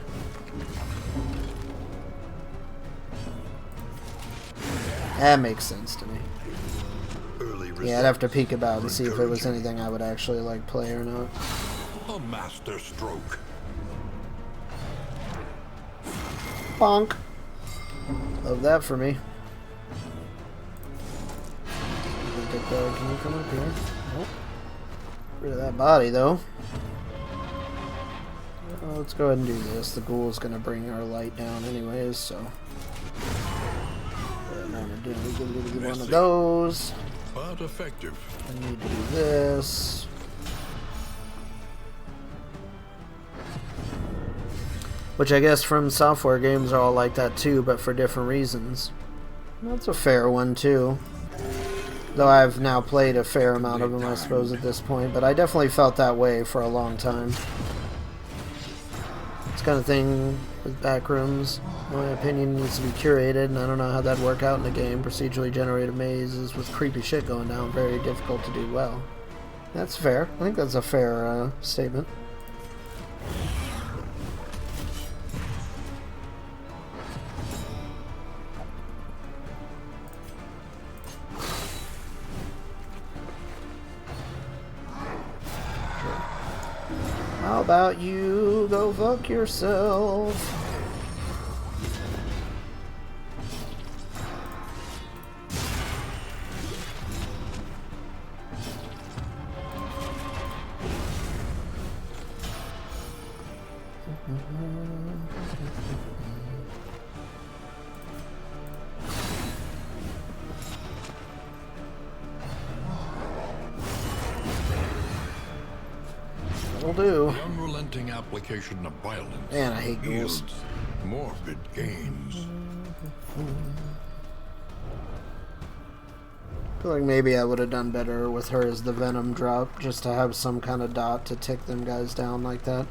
That makes sense to me. Yeah, I'd have to peek about and see if it was anything I would actually like play or not. A master stroke. Bonk. Love that for me. Can you come up here? Nope. Rid of that body, though. Let's go ahead and do this. The ghoul's going to bring our light down anyways, so... I'm going to do one of those. But effective. I need to do this. Which I guess from software games are all like that too, but for different reasons. That's a fair one too. Though I've now played a fair amount of them, I suppose, at this point. But I definitely felt that way for a long time. This kind of thing with backrooms, in my opinion, needs to be curated, and I don't know how that'd work out in a game. Procedurally generated mazes with creepy shit going down, very difficult to do well. That's fair. I think that's a fair statement. How about you go fuck yourself? That'll do. The unrelenting application of violence. Man, I hate ghouls. Yields morbid gains. I feel like maybe I would have done better with her as the Venom drop, just to have some kind of dot to tick them guys down like that.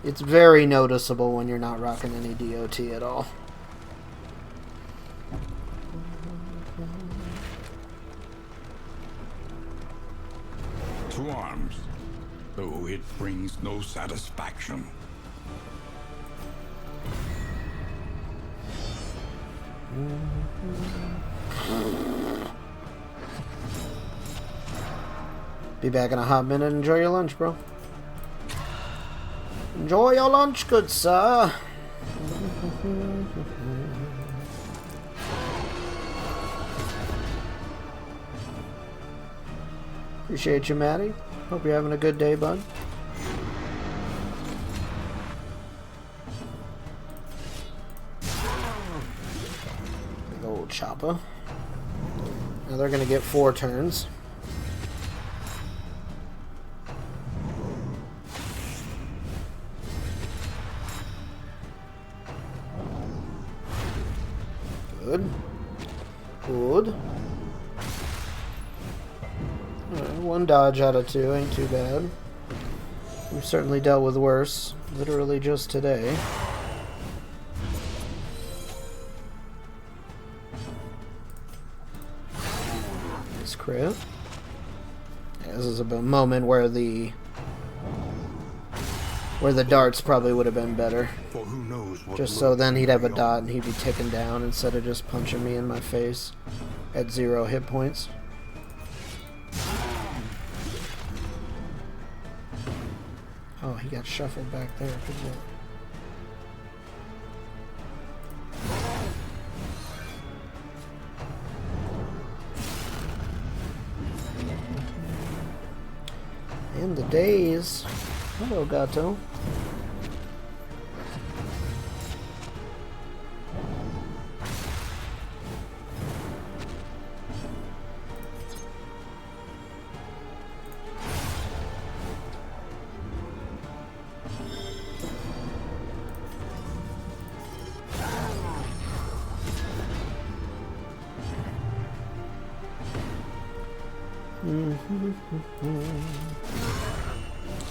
It's very noticeable when you're not rocking any DOT at all. To arms, though it brings no satisfaction. Be back in a hot minute. Enjoy your lunch, bro. Enjoy your lunch, good sir. Appreciate you, Maddie. Hope you're having a good day, bud. Big old chopper. Now they're gonna get 4 turns. Good. Good. Alright, 1 dodge out of 2 ain't too bad. We've certainly dealt with worse. Literally just today. Nice crit. Yeah, this is a moment where the darts probably would have been better. For who knows what Just so then he'd have a dot and he'd be ticking down instead of just punching me in my face at 0 hit points. Oh, he got shuffled back there. Good work. And the days. Hello, Gato.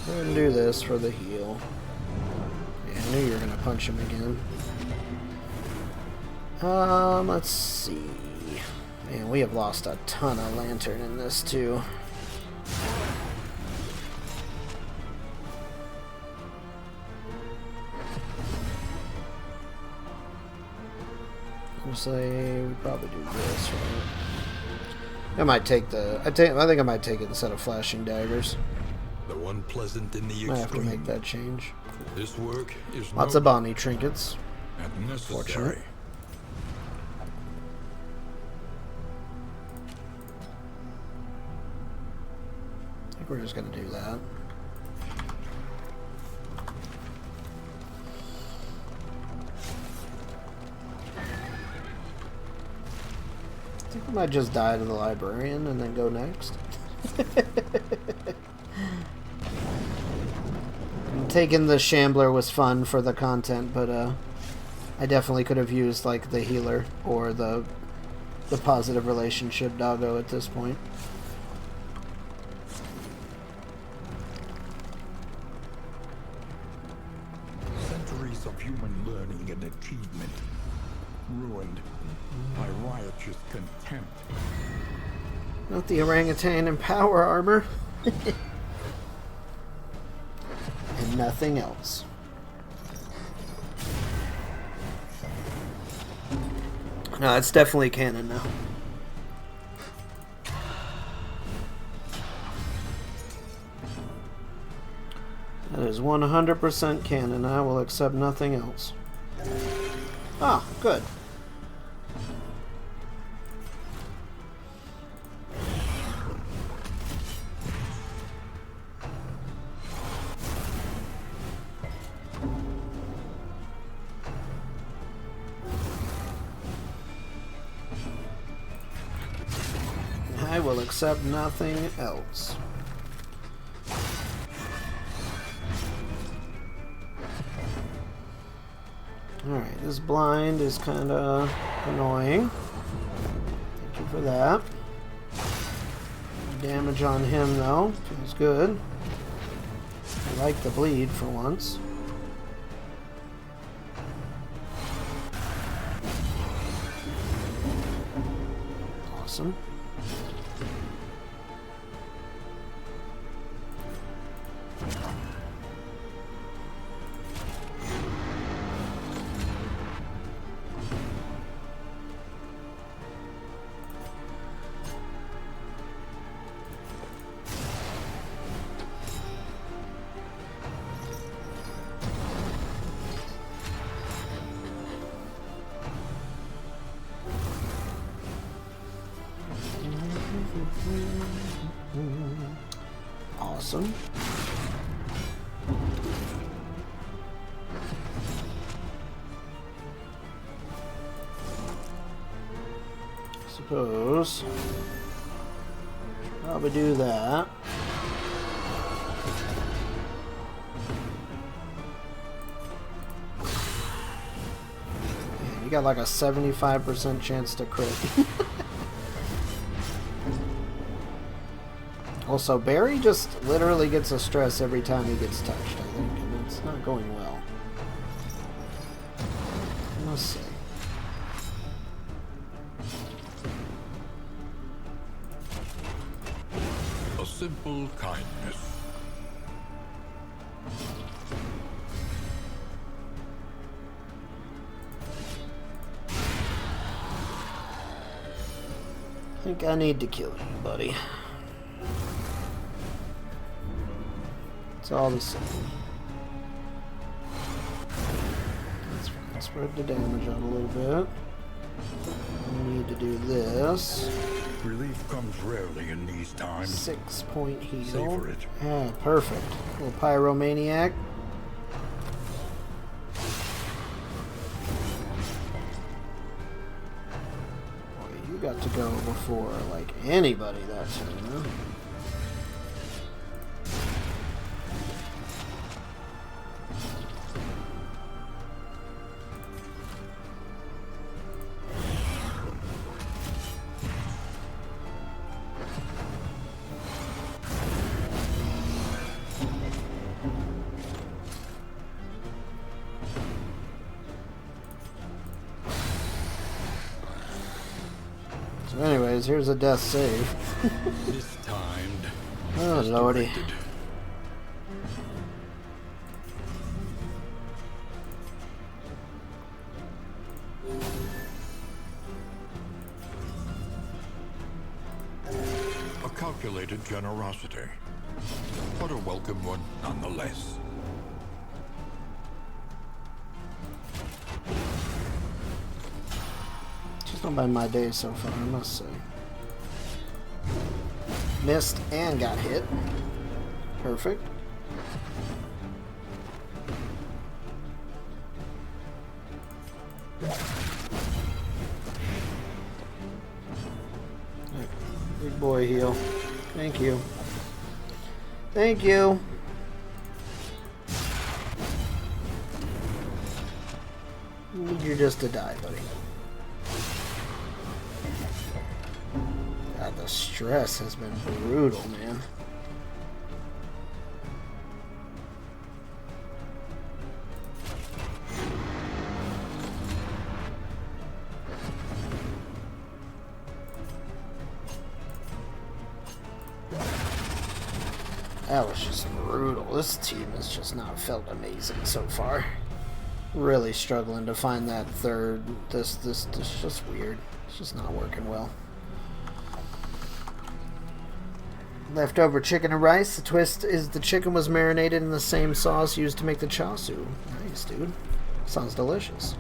Go ahead and do this for the heal. Yeah, I knew you were gonna punch him again. Let's see. Man, we have lost a ton of lantern in this too. I'll say we probably do this, right? I might take the. I think I might take it instead of flashing daggers. The one pleasant in the Might have to extreme. make that change. This work is Lots of Bonnie trinkets. And necessary. Fortunate. I think we're just gonna do that. I think I might just die to the librarian and then go next. Taking the Shambler was fun for the content, but I definitely could have used like the healer or the the positive relationship doggo at this point. Centuries of human learning and achievement ruined by riotous contempt. Not the orangutan in power armor. And nothing else. No, it's definitely canon now. That is 100% canon. I will accept nothing else. Ah, good. I will accept nothing else. Alright, this blind is kind of annoying. Thank you for that. Damage on him, though. Feels good. I like the bleed for once. Awesome. Awesome. Suppose probably do that. Man, you got like a 75% chance to crit. Also, Barry just literally gets a stress every time he gets touched, I think, and it's not going well. I must say. A simple kindness. I think I need to kill you, buddy. It's all the same. Let's spread the damage out a little bit. We need to do this. Relief comes rarely in these times. 6-point heal. Savor it. Yeah, perfect. Little pyromaniac. Boy, you got to go before like anybody that turn, huh? So anyways, here's a death save. Mistimed. Oh lordy. Misdirected. A calculated generosity, but a welcome one nonetheless. She's not been my day so far, I must say. Missed and got hit. Perfect. Big boy heal. Thank you. Thank you. Need you just to die, buddy. God, the stress has been brutal, man. That was just brutal. This team has just not felt amazing so far. Really struggling to find that third. This just weird. It's just not working well. Leftover chicken and rice. The twist is the chicken was marinated in the same sauce used to make the char siu. Nice, dude. Sounds delicious.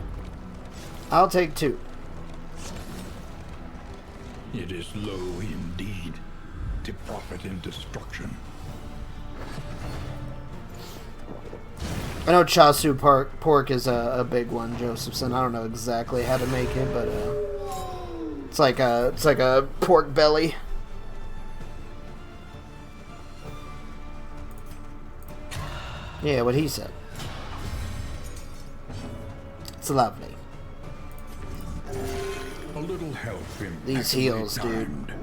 I'll take 2. It is low indeed to profit in destruction. I know char siu pork is a big one, Josephson. I don't know exactly how to make it, but it's like a pork belly. Yeah, what he said. It's lovely. A little help in These heels, dude.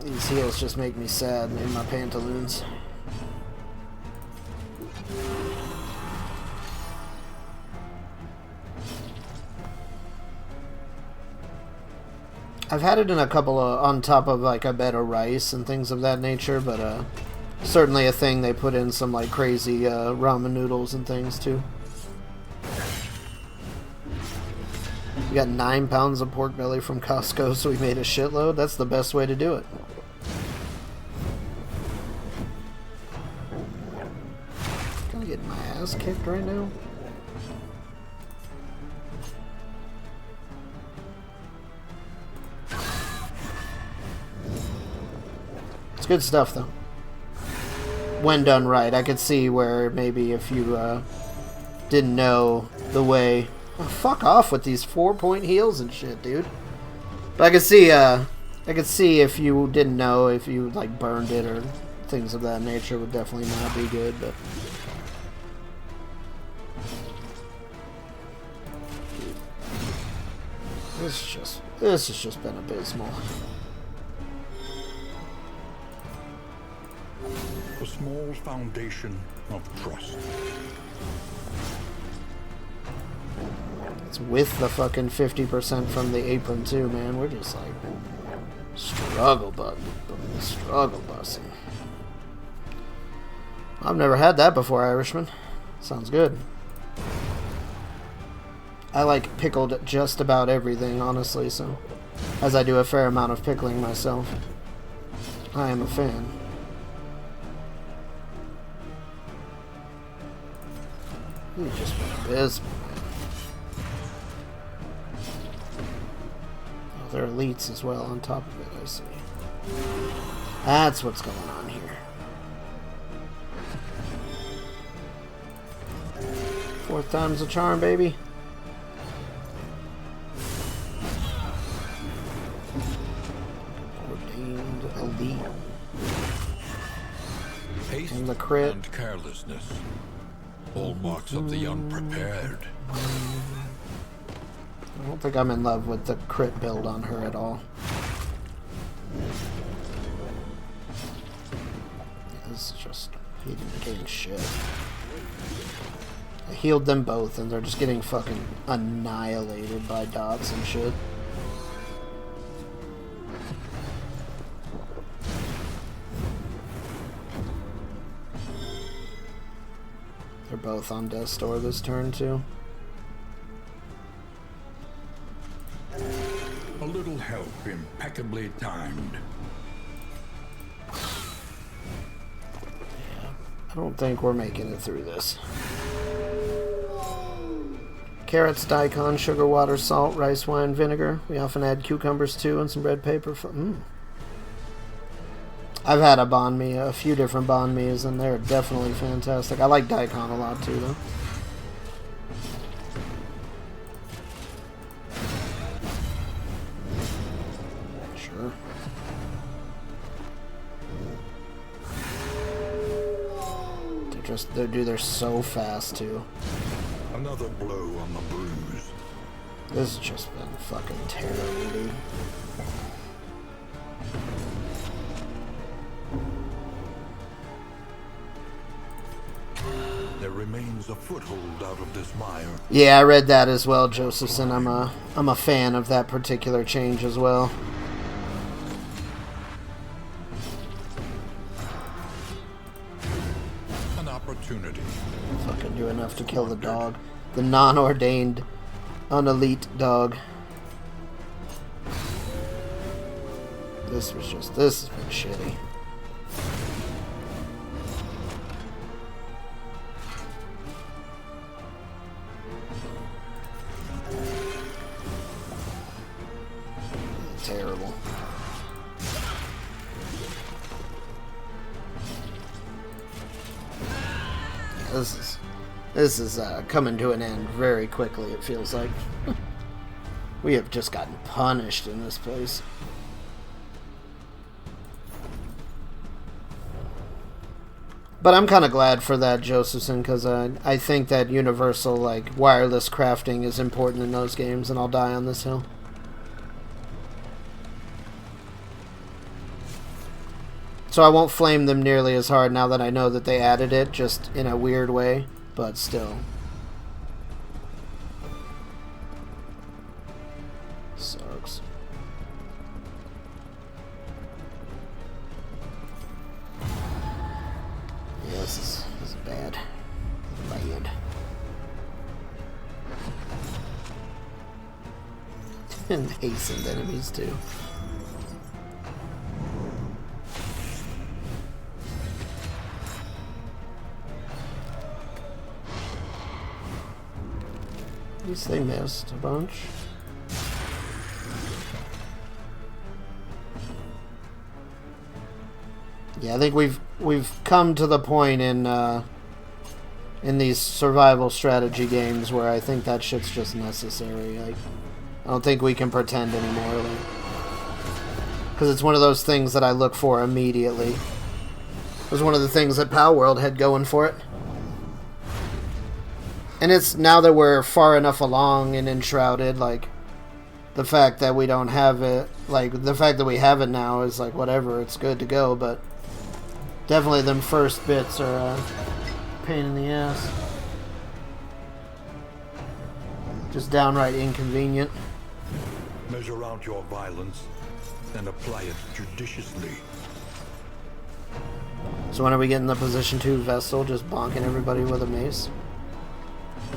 These heels just make me sad in my pantaloons. I've had it in a couple of, on top of like a bed of rice and things of that nature, but certainly a thing they put in some like crazy ramen noodles and things too. We got 9 pounds of pork belly from Costco, so we made a shitload. That's the best way to do it. Kind of getting my ass kicked right now. It's good stuff, though. When done right, I could see where maybe if you didn't know the way. Oh, fuck off with these 4-point heals and shit, dude. But I could see if you didn't know, if you like burned it or things of that nature, would definitely not be good. But this has just been abysmal. A small foundation of trust. It's with the fucking 50% from the apron too, man. We're just like struggle busting. I've never had that before, Irishman. Sounds good. I like pickled just about everything, honestly, so as I do a fair amount of pickling myself, I am a fan. You've just been abysmal, man. Oh, they're elites as well on top of it, I see. That's what's going on here. Fourth time's a charm, baby. Ordained elite. Haste And the crit. and carelessness. Hallmarks of the unprepared. I don't think I'm in love with the crit build on her at all. It's just, he didn't gain shit. I healed them both and they're just getting fucking annihilated by dots and shit. They're both on Death's Door this turn too. A little help impeccably timed. I don't think we're making it through this. Carrots, daikon, sugar, water, salt, rice wine, vinegar. We often add cucumbers too and some red paper. I've had a banh mi, a few different banh mi's, and they're definitely fantastic. I like daikon a lot too, though. Sure. They're so fast too. Another blow on the bruise. This has just been fucking terrible, dude. remains a foothold out of this mire. Yeah, I read that as well, Josephson. I'm a fan of that particular change as well. An opportunity. Fucking do enough to kill the dog. The non-ordained, unelite dog. This has been shitty. Terrible. This is coming to an end very quickly, it feels like. We have just gotten punished in this place. But I'm kind of glad for that, Josephson, because I think that universal, like, wireless crafting is important in those games, and I'll die on this hill. So I won't flame them nearly as hard now that I know that they added it, just in a weird way, but still. Sucks. Yeah, this is bad. Bad. And hastened enemies, too. At least they missed a bunch. Yeah, I think we've come to the point in these survival strategy games where I think that shit's just necessary. Like, I don't think we can pretend anymore. Because it's one of those things that I look for immediately. It was one of the things that Pal World had going for it. And it's now that we're far enough along in Enshrouded, like, the fact that we don't have it, like, the fact that we have it now is like, whatever, it's good to go, but definitely them first bits are a pain in the ass. Just downright inconvenient. Measure out your violence and apply it judiciously. So when are we getting the position 2 Vestal, just bonking everybody with a mace?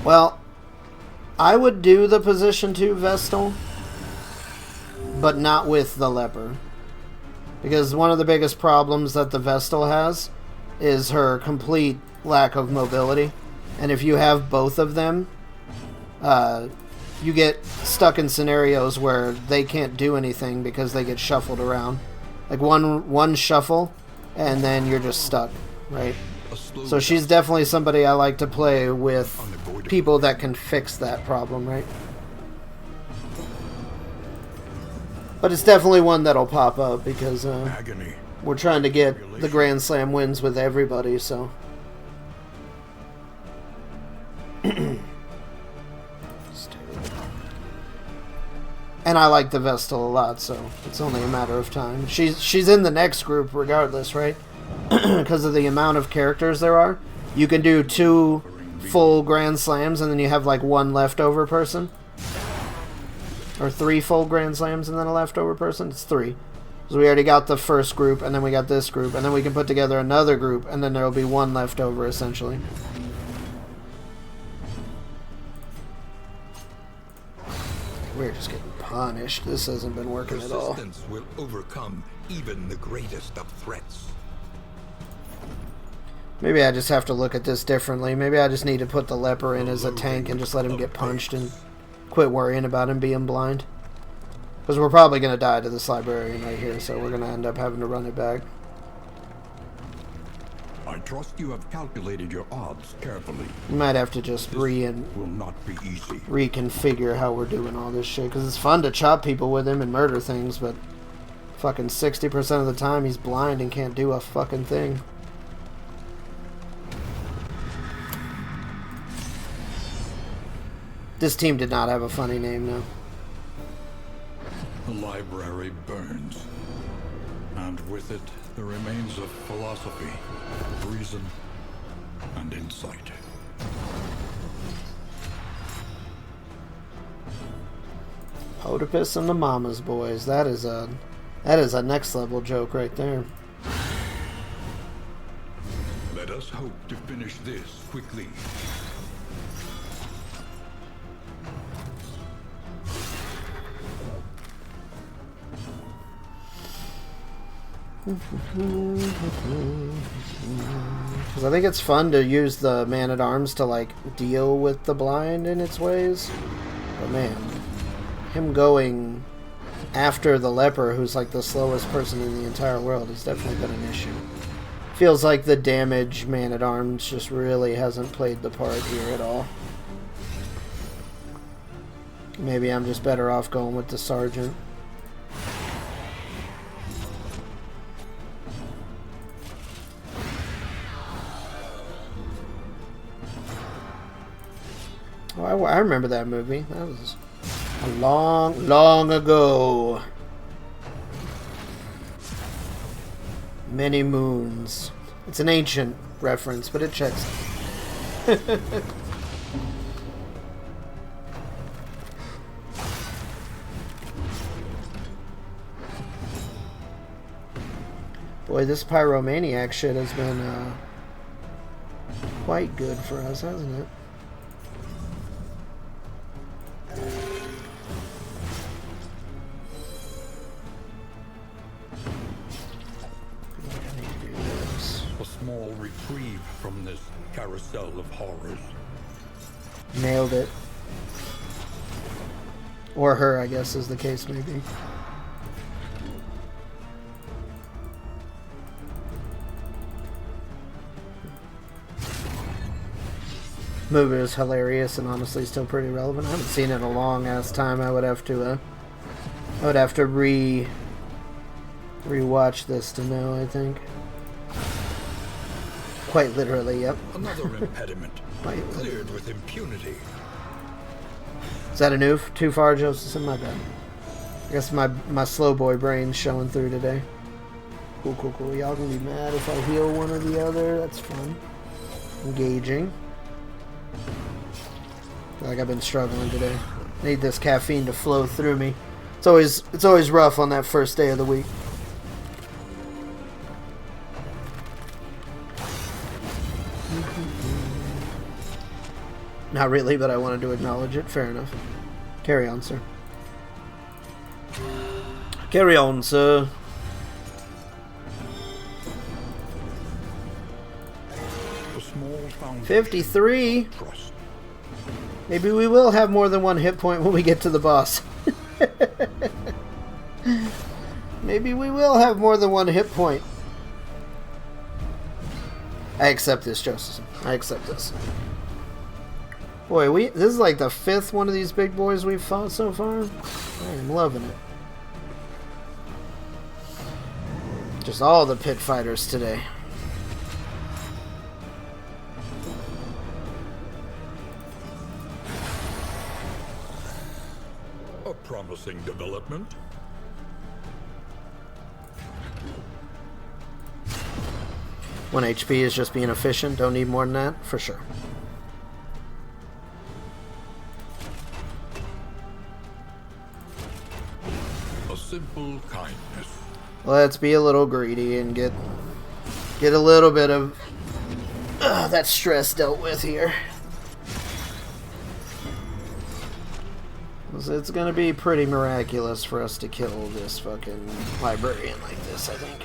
Well, I would do the position 2 Vestal, but not with the Leper. Because one of the biggest problems that the Vestal has is her complete lack of mobility. And if you have both of them, you get stuck in scenarios where they can't do anything because they get shuffled around. Like one shuffle, and then you're just stuck, right? So she's definitely somebody I like to play with people that can fix that problem, right? But it's definitely one that'll pop up because we're trying to get the Grand Slam wins with everybody, so. And I like the Vestal a lot, so it's only a matter of time. She's in the next group regardless, right? Because of the amount of characters there are. You can do 2 full Grand Slams and then you have like 1 leftover person. Or 3 full Grand Slams and then a leftover person. It's 3. So we already got the first group and then we got this group. And then we can put together another group and then there will be 1 leftover essentially. We're just getting punished. This hasn't been working at all. Persistence will overcome even the greatest of threats. Maybe I just have to look at this differently. Maybe I just need to put the Leper in as a tank and just let him get punched and quit worrying about him being blind. Because we're probably going to die to this librarian right here, so we're going to end up having to run it back. I trust you have calculated your odds carefully. We might have to just Will not be easy. reconfigure how we're doing all this shit. Because it's fun to chop people with him and murder things, but fucking 60% of the time he's blind and can't do a fucking thing. This team did not have a funny name, no. The library burns, and with it the remains of philosophy, reason, and insight. Oedipus and the Mama's Boys. That is a next level joke right there. Let us hope to finish this quickly. Because I think it's fun to use the Man-at-Arms to, like, deal with the blind in its ways. But man, him going after the Leper, who's like the slowest person in the entire world, has definitely been an issue. Feels like the damage Man-at-Arms just really hasn't played the part here at all. Maybe I'm just better off going with the Sergeant. Oh, I remember that movie. That was a long, long ago. Many moons. It's an ancient reference, but it checks. Boy, this pyromaniac shit has been quite good for us, hasn't it? A small reprieve from this carousel of horrors. Nailed it. Or her, I guess, as the case may be. Movie was hilarious and honestly still pretty relevant. I haven't seen it in a long ass time. I would have to rewatch this to know, I think. Quite literally, yep. Another impediment. Quite Cleared with impunity. Is that a noof? Too far, Joseph? My bad. I guess my slow boy brain's showing through today. Cool, cool, cool. Y'all can be mad if I heal one or the other. That's fun. Engaging. Feel like I've been struggling today. Need this caffeine to flow through me. It's always rough on that first day of the week. Not really, but I wanted to acknowledge it. Fair enough. Carry on, sir. Carry on, sir. A small fountain. 53. Trust. Maybe we will have more than one hit point when we get to the boss. Maybe we will have more than one hit point. I accept this, Joseph. I accept this. Boy, this is like the 5th one of these big boys we've fought so far. I am loving it. Just all the pit fighters today. A promising development. One HP is just being efficient. Don't need more than that, for sure. A simple kindness. Let's be a little greedy and get a little bit of that stress dealt with here. It's gonna be pretty miraculous for us to kill this fucking librarian like this, I think.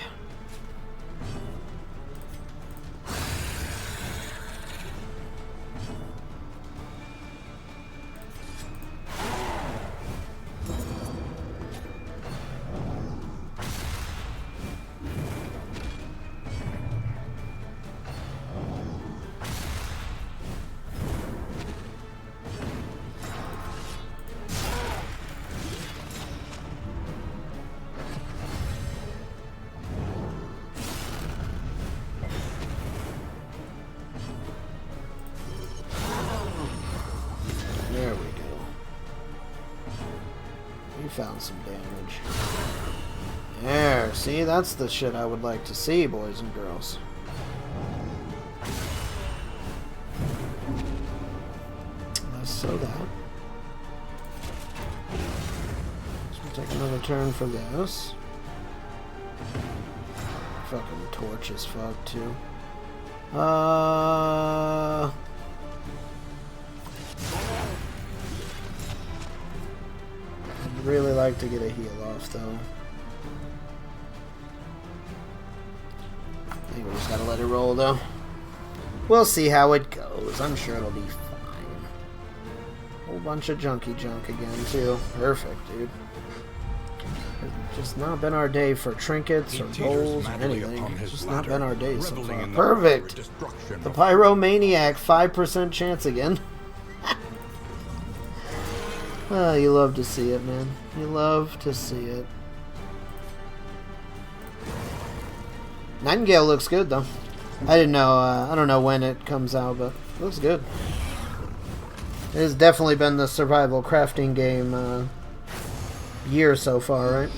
There we go. We found some damage. There, see, that's the shit I would like to see, boys and girls. Less so that. Take another turn for this. Fucking torch as fuck too. I'd really like to get a heal off though. I think we just gotta let it roll though. We'll see how it goes. I'm sure it'll be fine. Whole bunch of junky junk again too. Perfect, dude. It's just not been our day for trinkets or bowls or anything. It's just not been our day so far. Perfect! The Pyromaniac, 5% chance again. Oh, you love to see it, man. You love to see it. Nightingale looks good, though. I didn't know, I don't know when it comes out, but it looks good. It has definitely been the survival crafting game, year so far, right?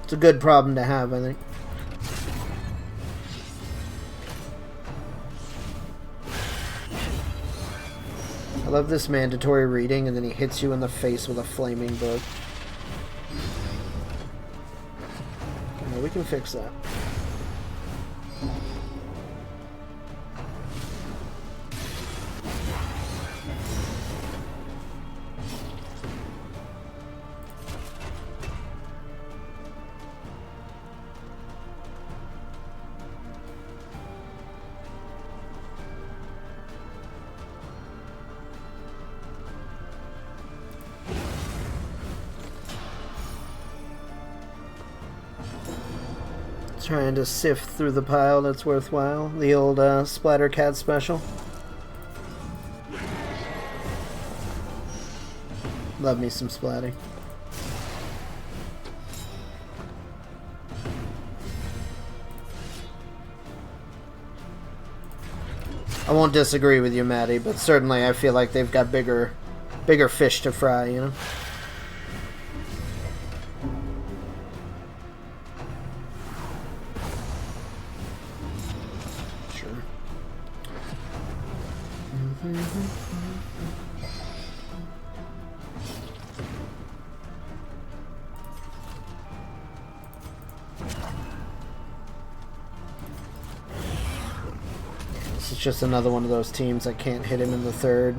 It's a good problem to have, I think. I love this mandatory reading, and then he hits you in the face with a flaming book. Okay, we can fix that. Trying to sift through the pile that's worthwhile. The old Splatter Cat special. Love me some splatting. I won't disagree with you, Maddie, but certainly I feel like they've got bigger fish to fry, you know? Just another one of those teams that can't hit him in the third.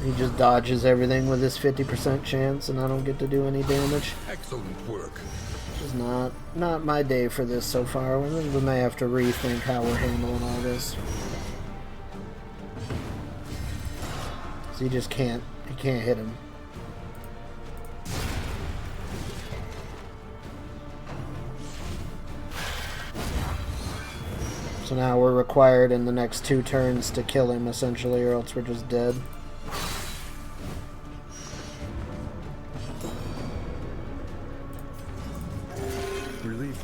He just dodges everything with his 50% chance, and I don't get to do any damage. Excellent work. Which is not my day for this so far. We may have to rethink how we're handling all this. So he just can't hit him. So now we're required in the next 2 turns to kill him, essentially, or else we're just dead.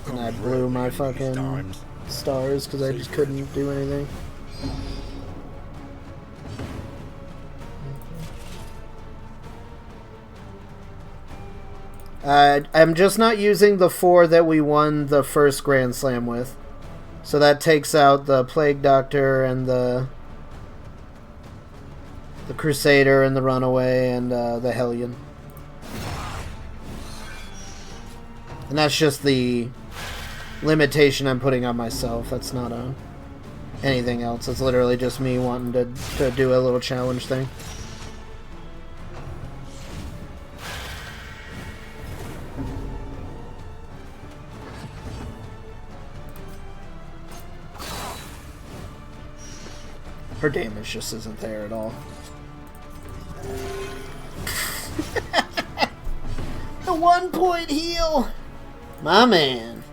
And I blew my fucking stars because I just couldn't do anything. I'm just not using the 4 that we won the first Grand Slam with. So that takes out the Plague Doctor and the Crusader and the Runaway and the Hellion. And that's just the limitation I'm putting on myself. That's not anything else. It's literally just me wanting to do a little challenge thing. Her damage just isn't there at all. The 1-point heal! My man.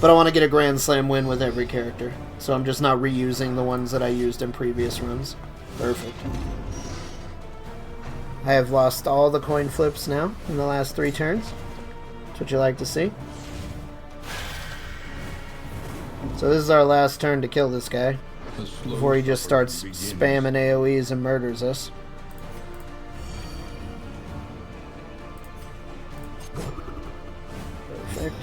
But I want to get a Grand Slam win with every character. So I'm just not reusing the ones that I used in previous runs. Perfect. I have lost all the coin flips now in the last 3 turns. That's what you like to see. So this is our last turn to kill this guy before he just starts spamming AoEs and murders us. Perfect.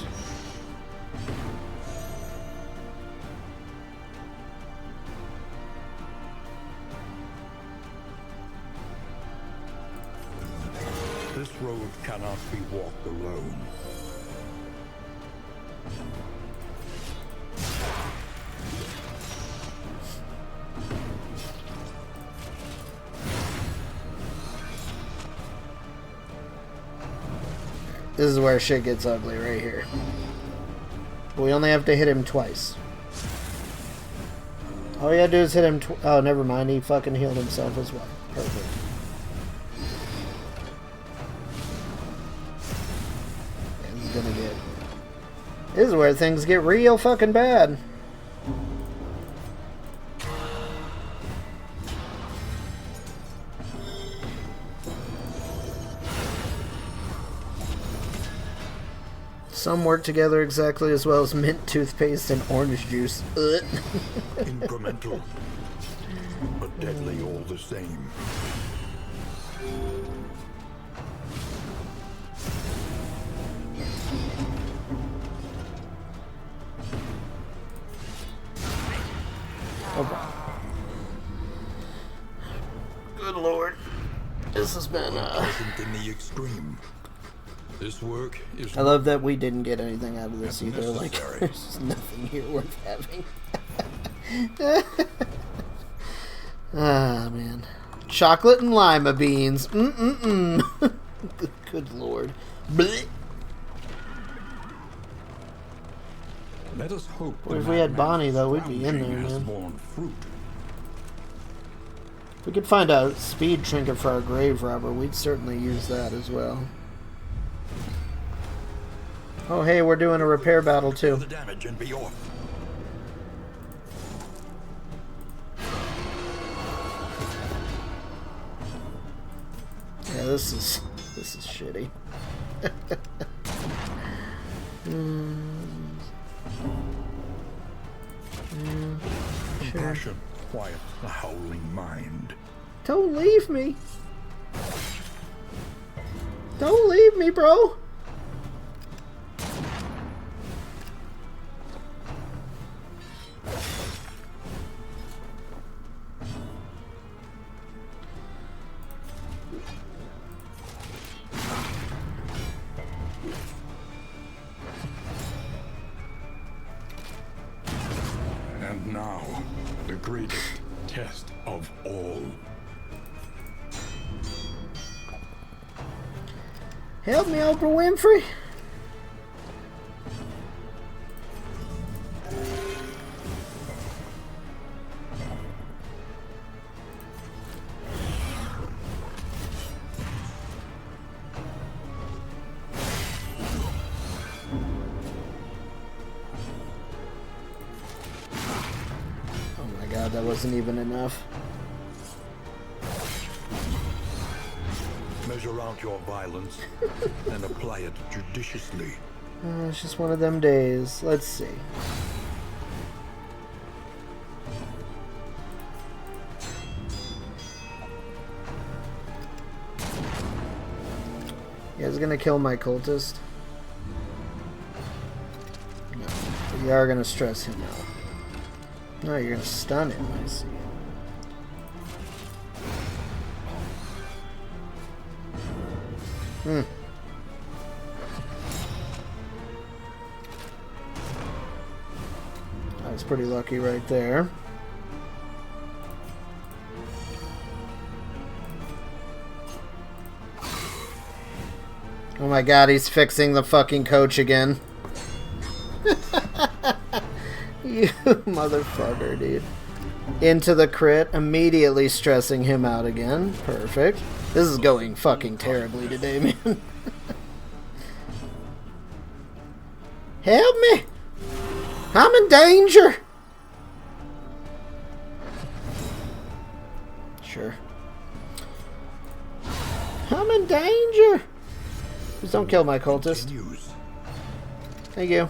This road cannot be walked alone. This is where shit gets ugly right here. We only have to hit him twice. All you gotta do is hit him oh, never mind. He fucking healed himself as well. Perfect. This is gonna get... This is where things get real fucking bad. Some work together exactly as well as mint toothpaste and orange juice. Incremental, but deadly all the same. Okay. Good lord. This has been, Unpleasant in the extreme. This work is... I love that we didn't get anything out of this either. Like, necessary. there's nothing here worth having. Ah, man. Chocolate and lima beans. Good lord. Blech. Let us hope. What if we had Bonnie, though? We'd be in there, has man. borne fruit. If we could find a speed trinket for our GraveRobber, we'd certainly use that as well. Oh, hey, we're doing a repair battle, too. the damage and be off. Yeah, this is shitty. Compassion, quiet the howling mind. Don't leave me. Don't leave me, bro. And now, the greatest test of all. Help me, Oprah Winfrey. Oh my god, that wasn't even enough. Measure out your violence and apply it judiciously. It's just one of them days. Let's see. You guys gonna kill my cultist? No. But you are gonna stress him out. No, you're gonna stun him, I see. I was pretty lucky right there. Oh my god, he's fixing the fucking coach again. You motherfucker, dude. Into the crit, immediately stressing him out again. Perfect. This is going fucking terribly today, man. Help me! I'm in danger! Sure. I'm in danger! Just don't kill my cultist. Continues. Thank you.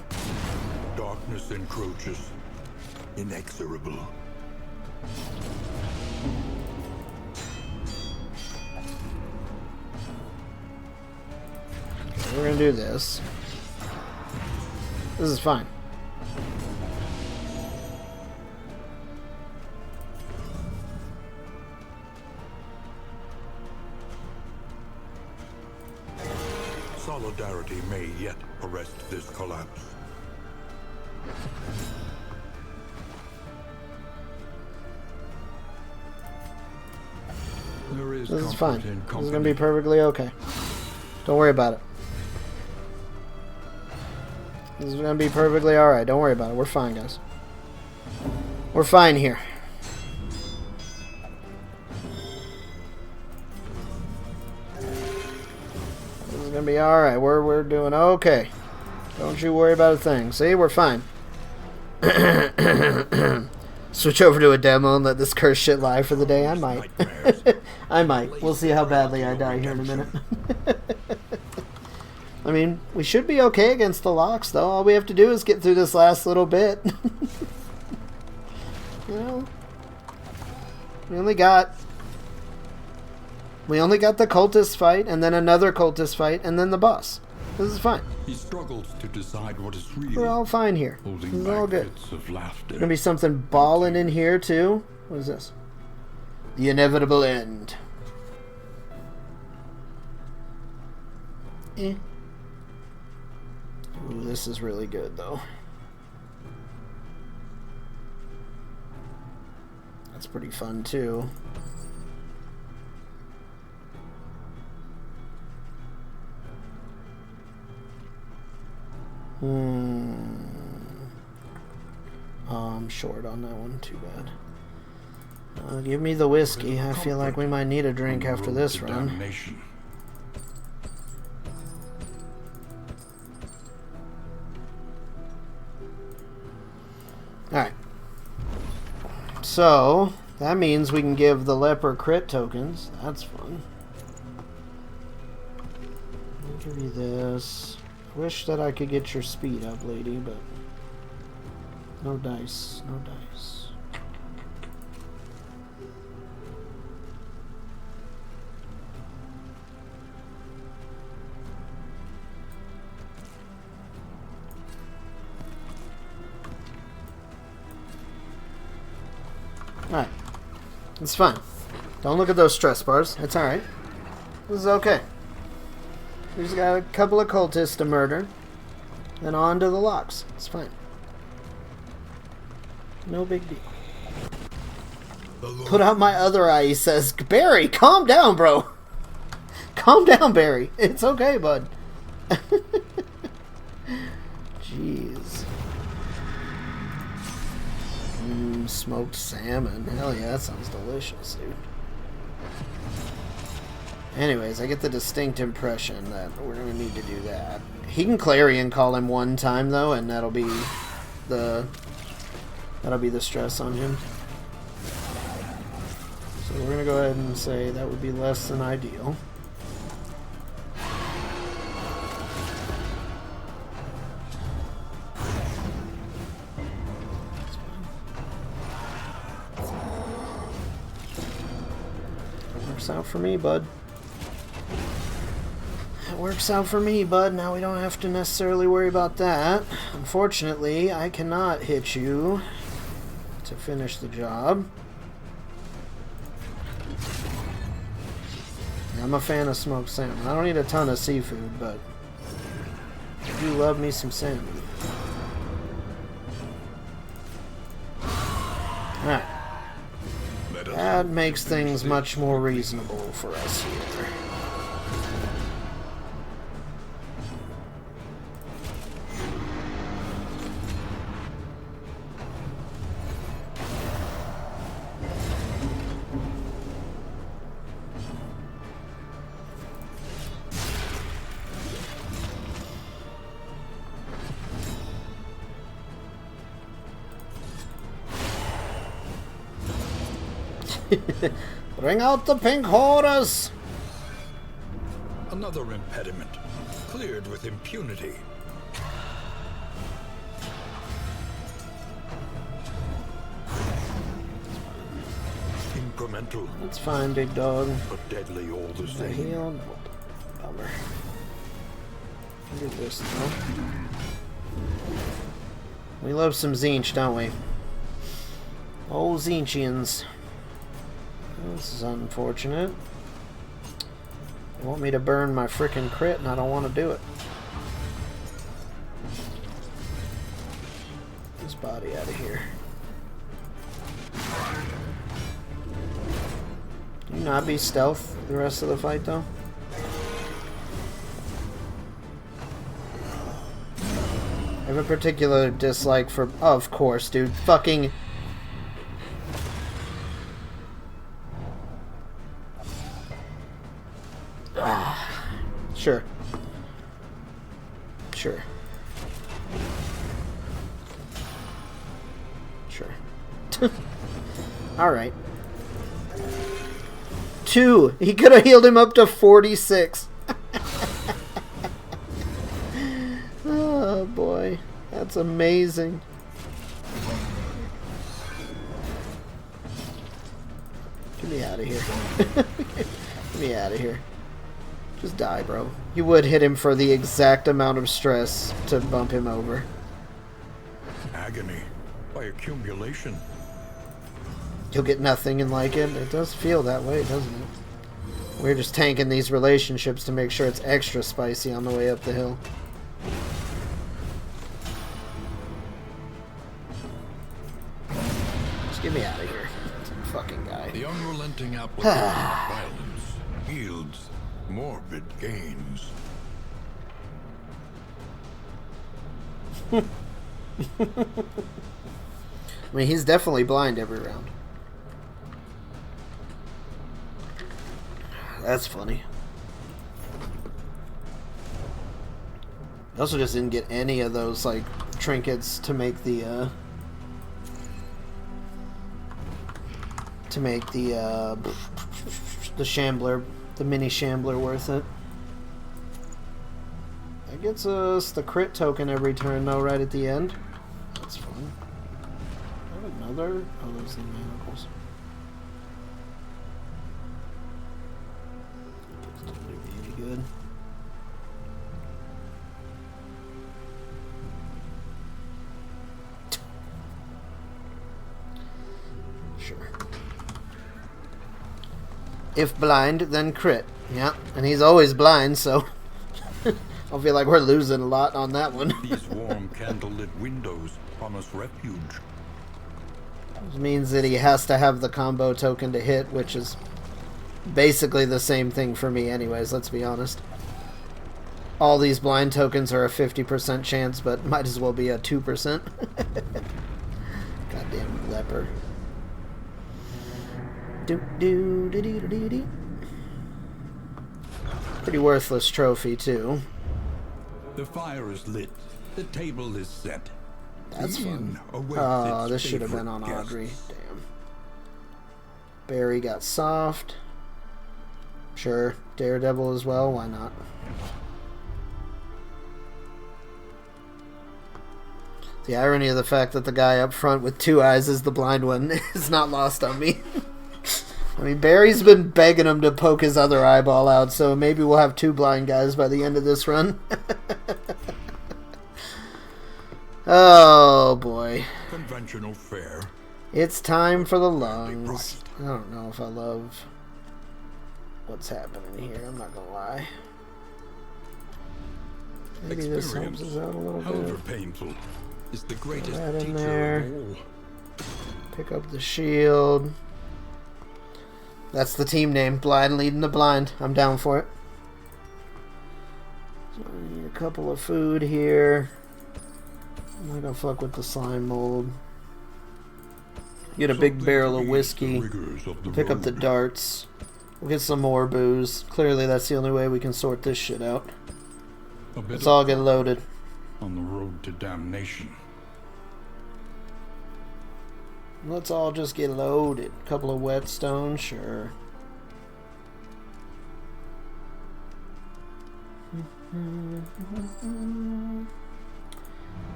Darkness encroaches. Inexorable. We're gonna do this. This is fine. Solidarity may yet arrest this collapse. There is This is comfort fine. in This is company. gonna be perfectly okay. Don't worry about it. This is gonna be perfectly alright. Don't worry about it. We're fine, guys. We're fine here. This is gonna be alright. We're doing okay. Don't you worry about a thing. See, we're fine. Switch over to a demo and let this cursed shit lie for the day. I might. I might. We'll see how badly I die here in a minute. I mean, we should be okay against the locks, though. All we have to do is get through this last little bit. You know, we only got the cultist fight, and then another cultist fight, and then the boss. This is fine. He struggles to decide what is real. We're all fine here. This Holding is all back good. fits of laughter. Gonna be something balling in here too. What is this? The inevitable end. Eh. Ooh, this is really good though. That's pretty fun too. I'm short on that one. Too bad. Give me the whiskey. I feel like we might need a drink after this run. Damnation. Alright. So, that means we can give the Leper crit tokens. That's fun. I'll give you this. I wish that I could get your speed up, lady, but no dice. No dice. Alright. It's fine. Don't look at those stress bars. It's alright. This is okay. We just got a couple of cultists to murder. And on to the locks. It's fine. No big deal. Put out my other eye, he says. Barry, calm down, bro. Calm down, Barry. It's okay, bud. Jeez. Smoked salmon. Hell yeah, that sounds delicious, dude. Anyways, I get the distinct impression that we're going to need to do that. He can Clarion call him one time, though, and that'll be the stress on him. So we're going to go ahead and say that would be less than ideal. Works out for me, bud. It works out for me, bud. Now we don't have to necessarily worry about that. Unfortunately, I cannot hit you to finish the job. I'm a fan of smoked salmon. I don't eat a ton of seafood, but I do love me some salmon. Alright. That makes things much more reasonable for us here. Bring out the pink horrors! Another impediment, cleared with impunity. Incremental, That's fine, big dog. but deadly all the The same. heal? Nope. Bummer. Look at this, though. We love some Zinch, don't we? Oh, Zinchians. This is unfortunate. Want me to burn my frickin' crit, and I don't want to do it. Get this body out of here. Can you not be stealth the rest of the fight, though? I have a particular dislike for... Oh, of course, dude. Fucking... Sure. Sure. Sure. Alright. 2! He could have healed him up to 46. Oh boy. That's amazing. Get me out of here. Get me out of here. Just die, bro. You would hit him for the exact amount of stress to bump him over. Agony by accumulation. You'll get nothing and like it. It does feel that way, doesn't it? We're just tanking these relationships to make sure it's extra spicy on the way up the hill. Just get me out of here. Fucking guy. The unrelenting application of violence yields morbid gains. I mean, he's definitely blind every round. That's funny. I also just didn't get any of those, like, trinkets to make the, the Shambler, the mini Shambler worth it. That gets us the crit token every turn, though, right at the end. That's fun. I have another... Oh, those are the manacles. Still do me any good. Sure. If blind, then crit. Yeah, and he's always blind, so... I feel like we're losing a lot on that one. These warm candlelit windows promise refuge. Which means that he has to have the combo token to hit, which is basically the same thing for me anyways, let's be honest. All these blind tokens are a 50% chance, but might as well be a 2%. Goddamn leper. Pretty worthless trophy, too. The fire is lit. The table is set. That's fun. awaits Oh, its this should have been on favorite Audrey. guests. Damn. Barry got soft. Sure. Daredevil as well. Why not? The irony of the fact that the guy up front with 2 eyes is the blind one is not lost on me. I mean, Barry's been begging him to poke his other eyeball out, so maybe we'll have 2 blind guys by the end of this run. Oh, boy. Conventional fare. It's time for the lungs. I don't know if I love what's happening here, I'm not gonna lie. Maybe this helps us out a little However bit. painful, is the greatest That in teacher there. of all. Pick up the shield. That's the team name, Blind Leading the Blind. I'm down for it. So I need a couple of food here. I'm not gonna fuck with the slime mold. Get a big Something barrel to of ease whiskey. the rigors of the Pick up the road. darts. We'll get some more booze. Clearly that's the only way we can sort this shit out. A bit Let's of all get loaded. on the road to damnation. Let's all just get loaded. Couple of whetstones, sure.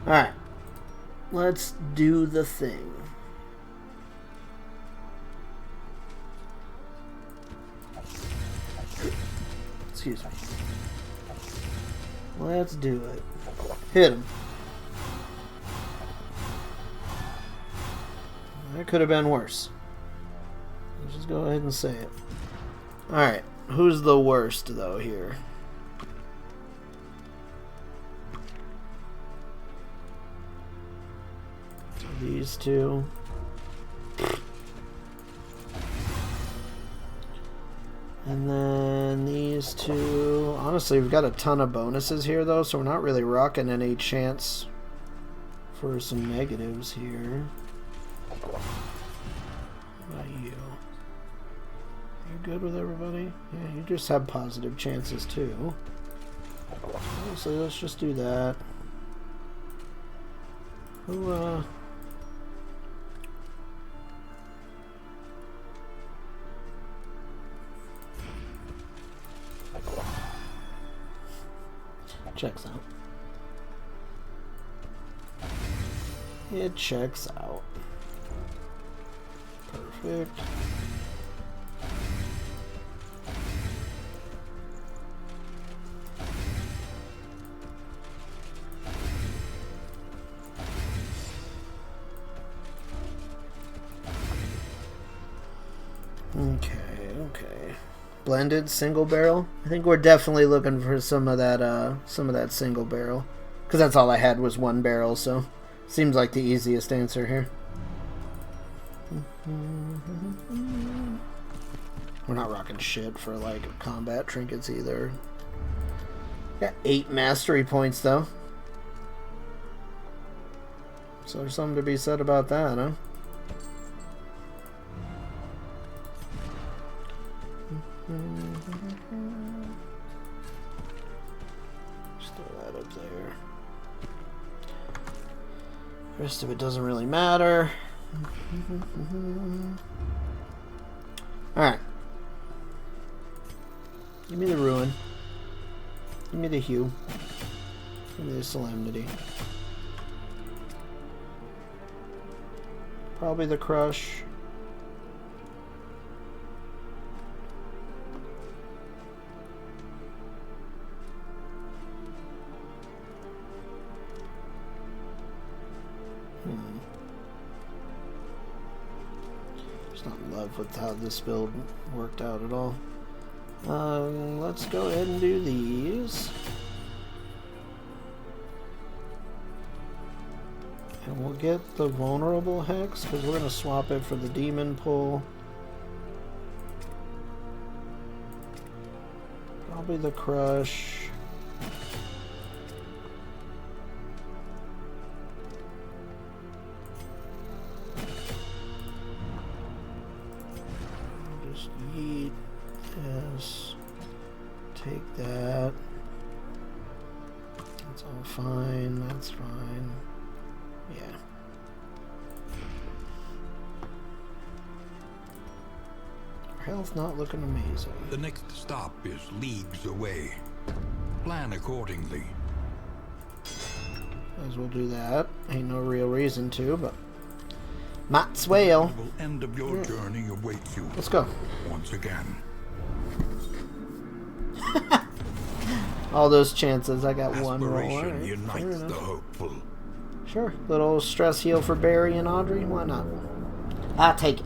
Alright. Let's do the thing. Excuse me. Let's do it. Hit him. That could have been worse. Let's just go ahead and say it. Alright. who's the worst though here? So these two. And then these two. Honestly, we've got a ton of bonuses here though, so we're not really rocking any chance for some negatives here. What about you? You good with everybody? Yeah, you just have positive chances too. So let's just do that. Who, checks out. It checks out. Perfect. Okay. Blended single barrel. I think we're definitely looking for some of that single barrel, because that's all I had was one barrel. So seems like the easiest answer here. We're not rocking shit for like combat trinkets either. Got 8 mastery points though, so there's something to be said about that, huh? Just throw that up there. The rest of it doesn't really matter. Alright. Give me the ruin. Give me the hue. Give me the solemnity. Probably the crush. Just not in love with how this build worked out at all. Let's go ahead and do these. And we'll get the vulnerable hex, because we're going to swap it for the demon pull. Probably the crush. Just yeet this. Take that. That's all fine. That's fine. Yeah. Our health not looking amazing. The next stop is leagues away. Plan accordingly. Might as well do that. Ain't no real reason to, but might as well. The end of your journey awaits you. Let's go. Once again. All those chances. I got one roll. Aspiration Right, unites the hopeful. sure. Little stress heal for Barry and Audrey. Why not? I'll take it.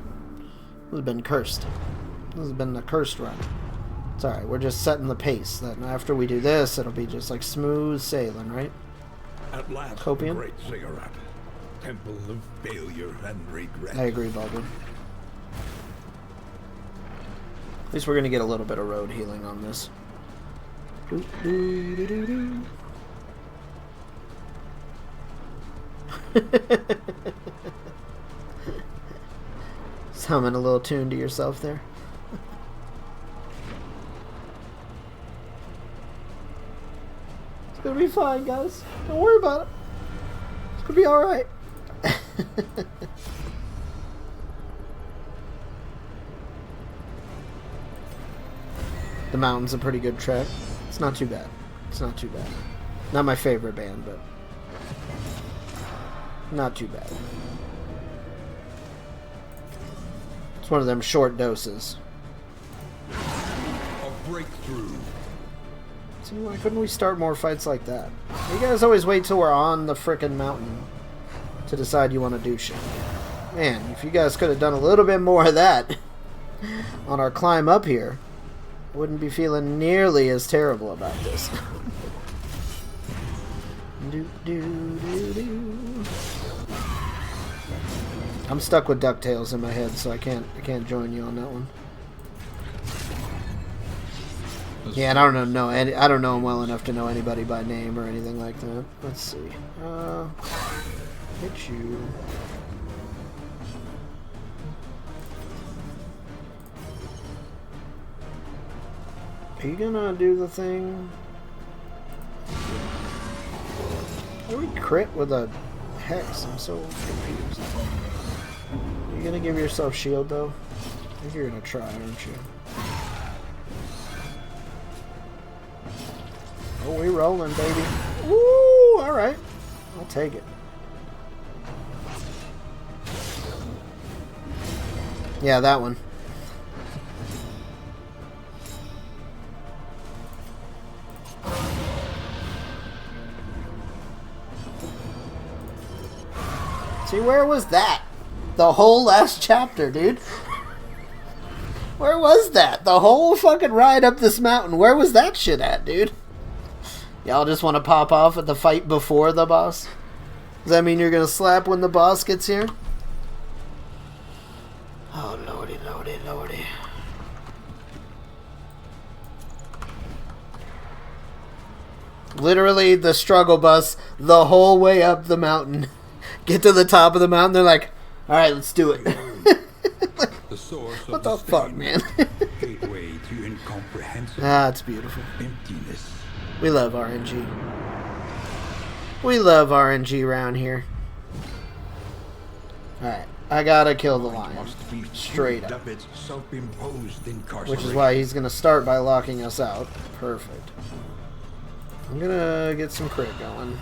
This has been cursed. This has been a cursed run. It's alright. We're just setting the pace. That after we do this, it'll be just like smooth sailing, right? At last, Copium? the great cigarette. Temple of failure and regret. I agree, Baldwin. At least we're going to get a little bit of road healing on this. Doo, doo, doo, doo, doo. Summon a little tune to yourself there. It's going to be fine, guys. Don't worry about it. It's going to be alright. The mountain's a pretty good trek. It's not too bad. It's not too bad. Not my favorite band, but not too bad. It's one of them short doses. A breakthrough. See, why couldn't we start more fights like that? You guys always wait till we're on the frickin' mountain to decide you want to do shit. Man, if you guys could have done a little bit more of that on our climb up here, wouldn't be feeling nearly as terrible about this. I'm stuck with DuckTales in my head, so I can't join you on that one. Yeah, and I don't know him well enough to know anybody by name or anything like that. Let's see. Hit you. Are you gonna do the thing? How do we crit with a hex? I'm so confused. Are you gonna give yourself shield though? I think you're gonna try, aren't you? Oh, we rolling, baby. Woo! Alright. I'll take it. Yeah, that one. See, where was that? The whole last chapter, dude. Where was that? The whole fucking ride up this mountain. Where was that shit at, dude? Y'all just want to pop off at the fight before the boss? Does that mean you're going to slap when the boss gets here? Oh, lordy, lordy, lordy. Literally the struggle bus the whole way up the mountain. Get to the top of the mountain, they're like, alright, let's do it. The source what of the fuck, man? gateway to incomprehensible It's beautiful. emptiness. We love RNG. We love RNG around here. Alright, I gotta kill the lion. Straight up. Its self-imposed incarceration. Which is why he's gonna start by locking us out. Perfect. I'm gonna get some crit going.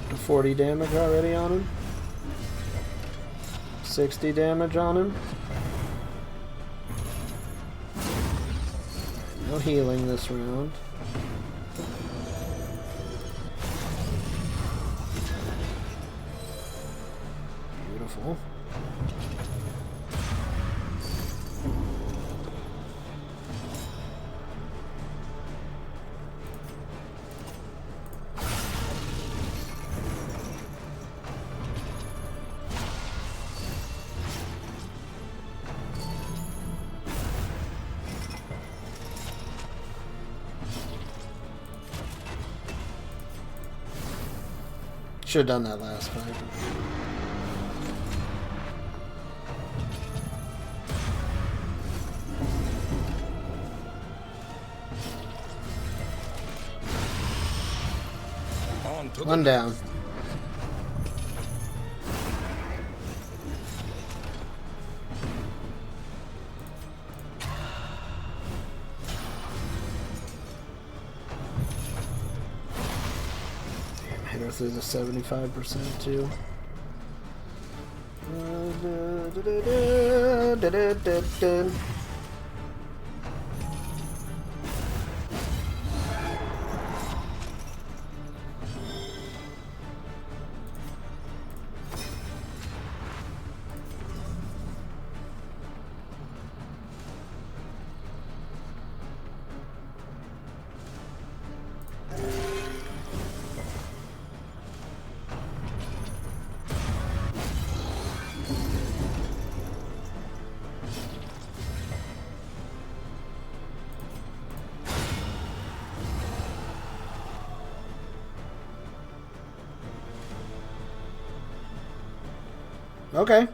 The 40 damage already on him. 60 damage on him. No healing this round. Beautiful. Should have done that last fight. One down. Hit her through the 75% too. Okay.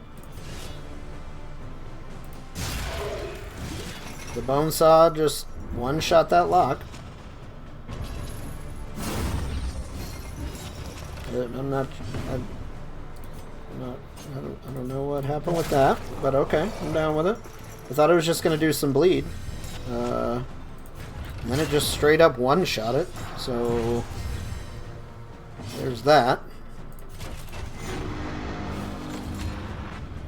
The bone saw just one-shot that lock. I'm not I don't know what happened with that, but okay, I'm down with it. I thought it was just going to do some bleed. And then it just straight up one-shot it, so there's that.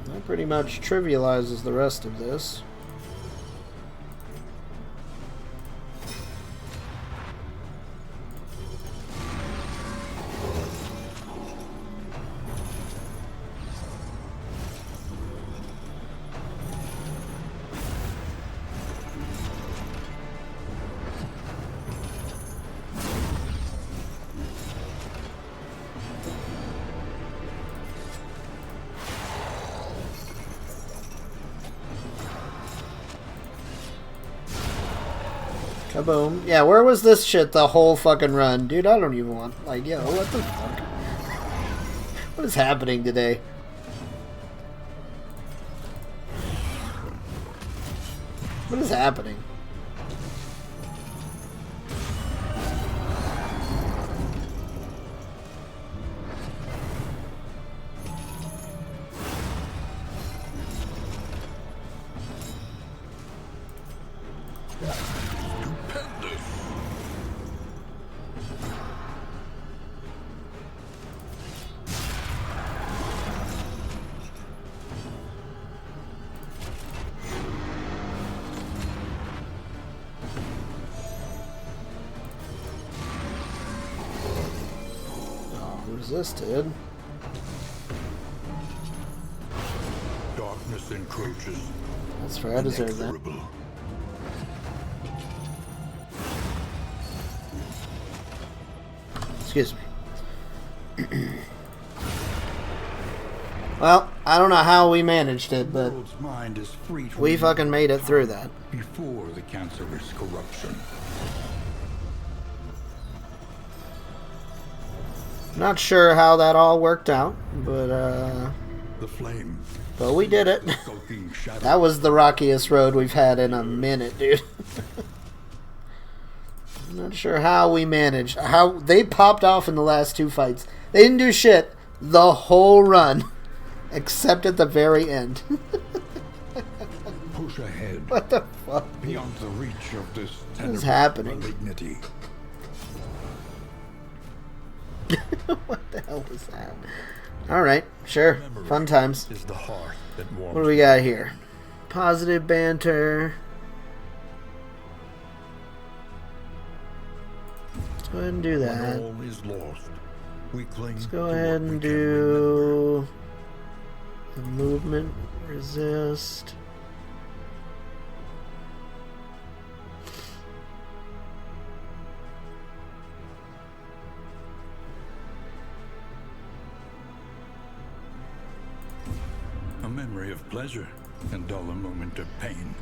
That pretty much trivializes the rest of this. Kaboom. Yeah, where was this shit the whole fucking run? Dude, I don't even want... Like, yo, what the fuck? What is happening today? What is happening? Resisted. Darkness encroaches. That's fair, I deserve that. Excuse me. Well, I don't know how we managed it, but mind is free to we fucking made it through that. Before the cancerous corruption. Not sure how that all worked out, but The flame. but we did it. That was the rockiest road we've had in a minute, dude. I'm not sure how we managed. How they popped off in the last two fights. They didn't do shit the whole run, except at the very end. Push ahead. What the fuck? Beyond the reach of this What is happening? malignity. What the hell was that? Alright, sure. Fun times. Is the heart that warms. What do we got here? Positive banter. Let's go ahead and do that. All is lost. We cling. Let's go ahead and do the movement resist. A memory of pleasure and dull a moment of pain.